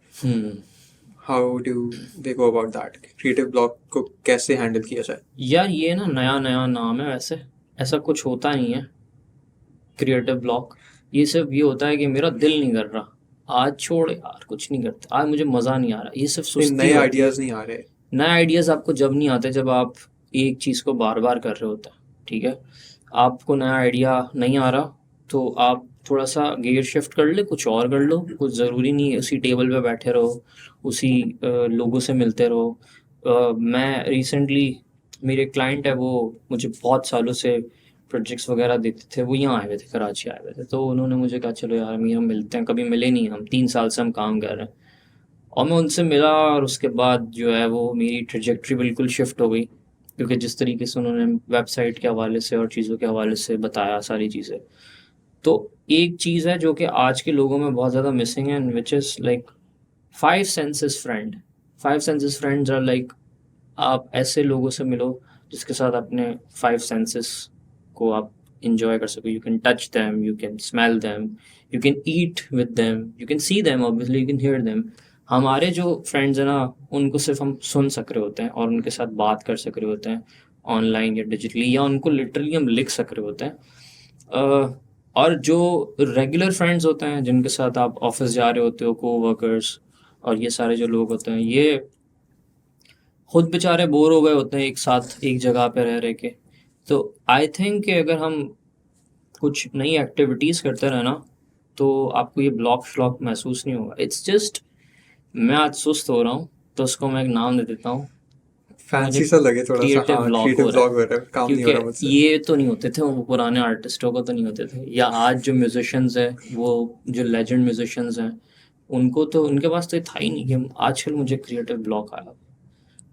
How do they go about that? Creative block को कैसे हैंडल किया जाए? यार ये ना नया नया नाम है वैसे, ऐसा कुछ होता नहीं है क्रिएटिव ब्लॉक। ये सिर्फ ये होता है कि मेरा दिल नहीं कर रहा, आज छोड़ यार कुछ नहीं करते, आज मुझे मज़ा नहीं आ रहा, ये सिर्फ नहीं, सुस्ती नए होती है। आइडियाज नहीं आ रहे। नए आइडियाज़ आपको जब नहीं आते जब आप एक चीज़ को बार बार कर रहे होते हैं, ठीक है। आपको नया आइडिया नहीं आ रहा तो आप थोड़ा सा गियर शिफ्ट कर ले, कुछ और कर लो, कुछ ज़रूरी नहीं है उसी टेबल पे बैठे रहो, उसी लोगों से मिलते रहो। मैं रिसेंटली, मेरे क्लाइंट है वो मुझे बहुत सालों से प्रोजेक्ट्स वगैरह देते थे, वो यहाँ आए हुए थे, कराची आए हुए थे, तो उन्होंने मुझे कहा चलो यार मीर हम मिलते हैं, कभी मिले नहीं, हम 3 साल से हम काम कर रहे हैं। और मैं उनसे मिला और उसके बाद जो है वो मेरी ट्रजेक्ट्री बिल्कुल शिफ्ट हो गई, क्योंकि जिस तरीके से उन्होंने वेबसाइट के हवाले से और चीज़ों के हवाले से बताया सारी चीज़ें। तो एक चीज़ है जो कि आज के लोगों में बहुत ज़्यादा मिसिंग है, which is like 5 senses friend. 5 senses friends are like, आप ऐसे लोगों से मिलो जिसके साथ अपने 5 सेंसेस को आप इंजॉय कर सको। You can touch them, you can smell them, you can eat with them, you can see them, obviously you can hear them. हमारे जो फ्रेंड्स हैं ना, उनको सिर्फ हम सुन सक रहे होते हैं और उनके साथ बात कर सक रहे होते हैं ऑनलाइन या डिजिटली, या उनको लिटरली हम लिख सक रहे होते हैं। और जो रेगुलर फ्रेंड्स होते हैं जिनके साथ आप ऑफिस जा रहे होते हो, को वर्कर्स और ये सारे जो लोग होते हैं, ये खुद बेचारे बोर हो गए होते हैं एक साथ एक जगह पे रह रह के। तो आई थिंक कि अगर हम कुछ नई एक्टिविटीज़ करते रहे ना, तो आपको ये ब्लॉक श्लॉक महसूस नहीं होगा। इट्स जस्ट, मैं आज सुस्त हो रहा हूँ तो उसको मैं एक नाम दे देता हूँ, मुझे फैंसी सा लगे थोड़ा सा। क्रिएटिव हाँ, ब्लॉक क्रिएटिव हो रहा है। ब्लॉक हो रहा है, काम नहीं हो क्योंकि रहा मुझसे। ये तो नहीं होते थे, वो पुराने आर्टिस्टों को तो नहीं होते थे, या आज जो म्यूजिशियंस हैं, वो जो लेजेंड म्यूजिशियंस हैं, उनको तो उनके पास तो ये था ही नहीं कि आजकल मुझे क्रिएटिव ब्लॉक आया।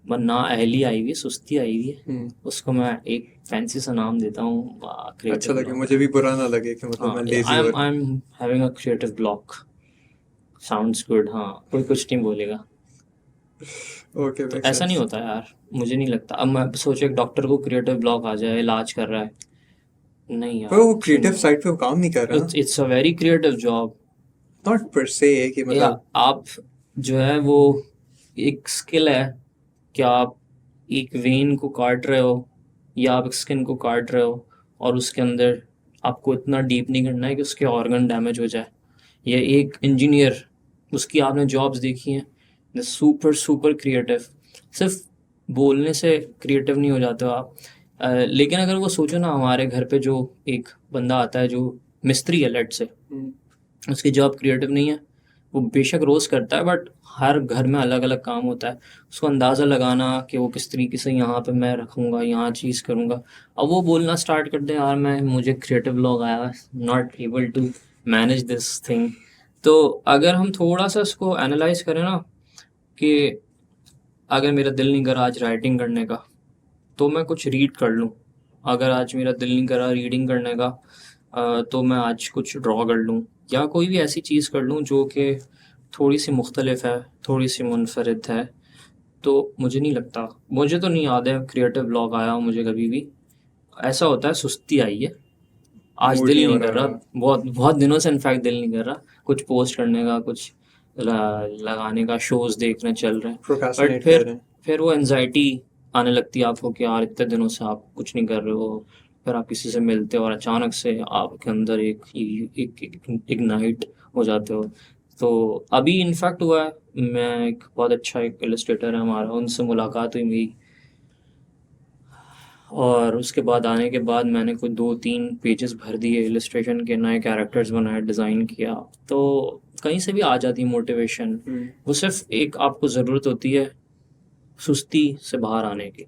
वरना अहली आई हुई है, सुस्ती आई हुई है, उसको मैं एक फैंसी सा नाम देता हूँ, अच्छा क्रिएटिव लगे, ब्लॉक। मुझे भी बुरा ना लगे कि मतलब हाँ, मैं लेजी आई हो एम रहा I am having a creative block, sounds good. हाँ, कोई कुछ नहीं बोलेगा। हूँ। ओके, तो मेक ऐसा नहीं सेंस। होता यार, मुझे नहीं लगता। अब मैं सोचो एक डॉक्टर को क्रिएटिव ब्लॉक आ जाए, इलाज कर रहा है, नहीं पर यार वो मुझसे क्रिएटिव नहीं साइड पे वो काम नहीं कर रहा होगा। ना। It's a very creative job. Not पर से कि या मतलब। आप जो है वो एक स्किल है कि आप एक वेन को काट रहे हो या आप स्किन को काट रहे हो, और उसके अंदर आपको इतना डीप नहीं करना है कि उसके ऑर्गन डैमेज हो जाए। या एक इंजीनियर, उसकी आपने जॉब्स देखी हैं, द सुपर सुपर क्रिएटिव, सिर्फ बोलने से क्रिएटिव नहीं हो जाते हो आप। लेकिन अगर वो सोचो ना, हमारे घर पे जो एक बंदा आता है जो मिस्त्री है, लेट से, उसकी जॉब क्रिएटिव नहीं है, वो बेशक रोज़ करता है, बट हर घर में अलग अलग काम होता है, उसको अंदाज़ा लगाना कि वो किस तरीके से यहाँ पे मैं रखूँगा, यहाँ चीज़ करूँगा। अब वो बोलना स्टार्ट कर दे यार मैं, मुझे क्रिएटिव ब्लॉक आया, not able to manage this thing. तो अगर हम थोड़ा सा इसको एनालाइज करें ना, कि अगर मेरा दिल नहीं करा आज राइटिंग करने का, तो मैं कुछ रीड कर लूँ। अगर आज मेरा दिल नहीं करा रीडिंग करने का, तो मैं आज कुछ ड्रॉ कर लूँ, या कोई भी ऐसी चीज़ कर लूँ जो कि थोड़ी सी मुख्तलिफ है, थोड़ी सी मुनफरिद है। तो मुझे नहीं लगता, मुझे तो नहीं याद है क्रिएटिव ब्लॉग आया हो मुझे कभी भी। ऐसा होता है सुस्ती आई है, आज मूड दिल नहीं हो नहीं कर रहा, रहा। बहुत बहुत दिनों से इनफैक्ट दिल नहीं कर रहा कुछ पोस्ट करने का, कुछ लगाने का, शोज़ देखने चल रहे हैं। बट प्रोक्रेस्टिनेट कर फिर रहे हैं। फिर वो एनजाइटी आने लगती है आपको कि यार इतने दिनों से आप कुछ नहीं कर रहे हो। फिर आप किसी से मिलते हो और अचानक से आपके अंदर एक इग्नाइट हो जाते हो। तो अभी इनफैक्ट हुआ है, मैं एक बहुत अच्छा एक इलस्ट्रेटर है हमारा, उनसे मुलाकात हुई मेरी, और उसके बाद आने के बाद मैंने कुछ 2-3 पेजेस भर दिए इलस्ट्रेशन के, नए कैरेक्टर्स बनाए, डिज़ाइन किया। तो कहीं से भी आ जाती है मोटिवेशन, वो सिर्फ एक आपको ज़रूरत होती है सुस्ती से बाहर आने की।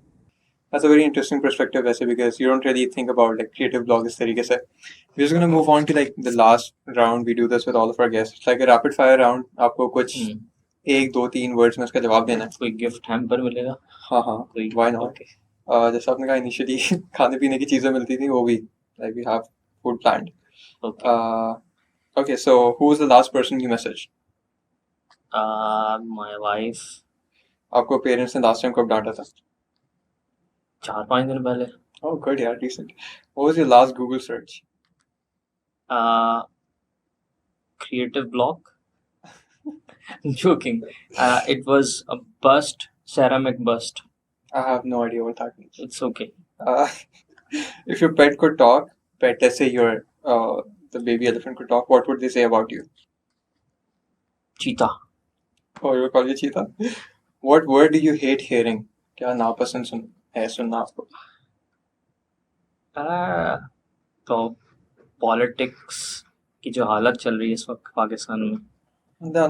That's a very interesting perspective, वैसे, because you don't really think about like creative blog इस तरीके से. We're just gonna move on to like the last round. We do this with all of our guests. It's like a rapid fire round. आपको कुछ हम्म, 1, 2, 3 words में उसका जवाब देना है. कोई गिफ्ट हैम्पर मिलेगा? हाँ हाँ, कोई? why not? ओके। जैसे आपने कहा इनिशियली खाने पीने की चीज़ें मिलती थी, वो भी like we have food planned. Okay. Okay, so who was the last person you messaged? My wife. आपको पेरेंट्स ने लास्ट टाइम कब डांटा था? 4-5 दिन पहले। Oh, good, yeah, recent. What was your last Google search? Creative block. Joking. It was a bust, ceramic bust. I have no idea what that means. It's okay. If your pet could talk, let's say the baby elephant could talk, what would they say about you? Cheetah. Oh, you would call you cheetah? What word do you hate hearing? क्या नापसंद है सुनना आपको? तो politics की जो हालत चल रही है इस वक्त पाकिस्तान में,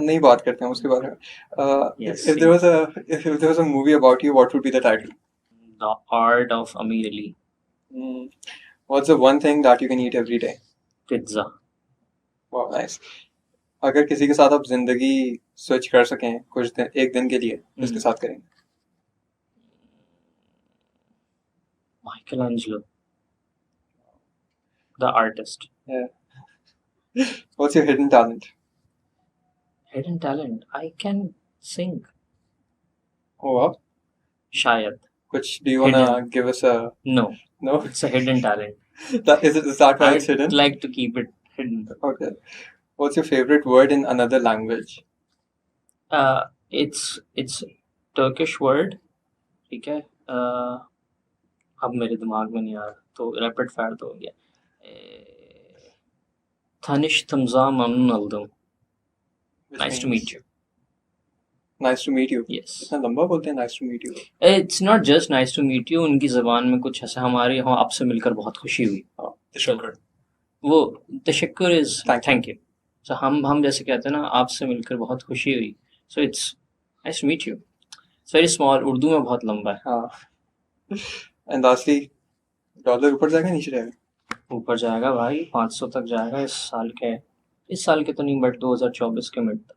नहीं बात करते हैं उसके बारे में. Yes, if there was a movie about you, what would be the title? The Art of Amir Ali. What's the one thing that you can eat every day? Pizza. Wow, nice. अगर किसी के साथ आप जिंदगी switch कर सकें एक दिन के लिए, किसके साथ करेंगे? Michelangelo, the artist. Yeah. What's your hidden talent? Hidden talent. I can sing. Oh, wow. Shayad. Do you wanna give us a? No. No. It's a hidden talent. Is that why it's hidden? I'd like to keep it hidden. Okay. What's your favorite word in another language? It's Turkish word. ठीक है. अब मेरे दिमाग में नहीं आ रहा, तो rapid fire तो हो गया. Tanish Tamza Mamnun Oldum. Nice to meet you. Nice to meet you. Yes. इतना लंबा बोलते हैं nice to meet you. It's not just nice to meet you. उनकी ज़बान में कुछ ऐसा हमारे यहाँ आपसे मिलकर बहुत खुशी हुई. तशक्कुर. वो तशक्कुर is Thank you. So हम जैसे कहते हैं ना, आपसे मिलकर बहुत खुशी हुई. So it's nice to meet you. It's very small. Urdu में बहुत लंबा है. हाँ. And lastly, डॉलर ऊपर जाएगा नीचे जाएगा? ऊपर जाएगा भाई, 500 तक जाएगा इस साल के तो नहीं, बट 2024 के मिड तक.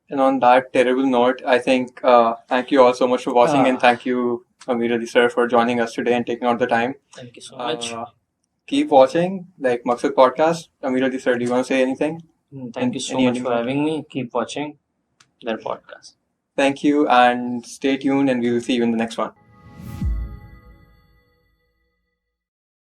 And on that terrible note, I think thank you all so much for watching, and thank you, Amir Ali sir, for joining us today and taking out the time. Thank you so much. Keep watching, like Maqsad Podcast. Amir Ali sir, do you want to say anything? Thank you so much for having me. Keep watching their podcast. Thank you, and stay tuned, and we will see you in the next one.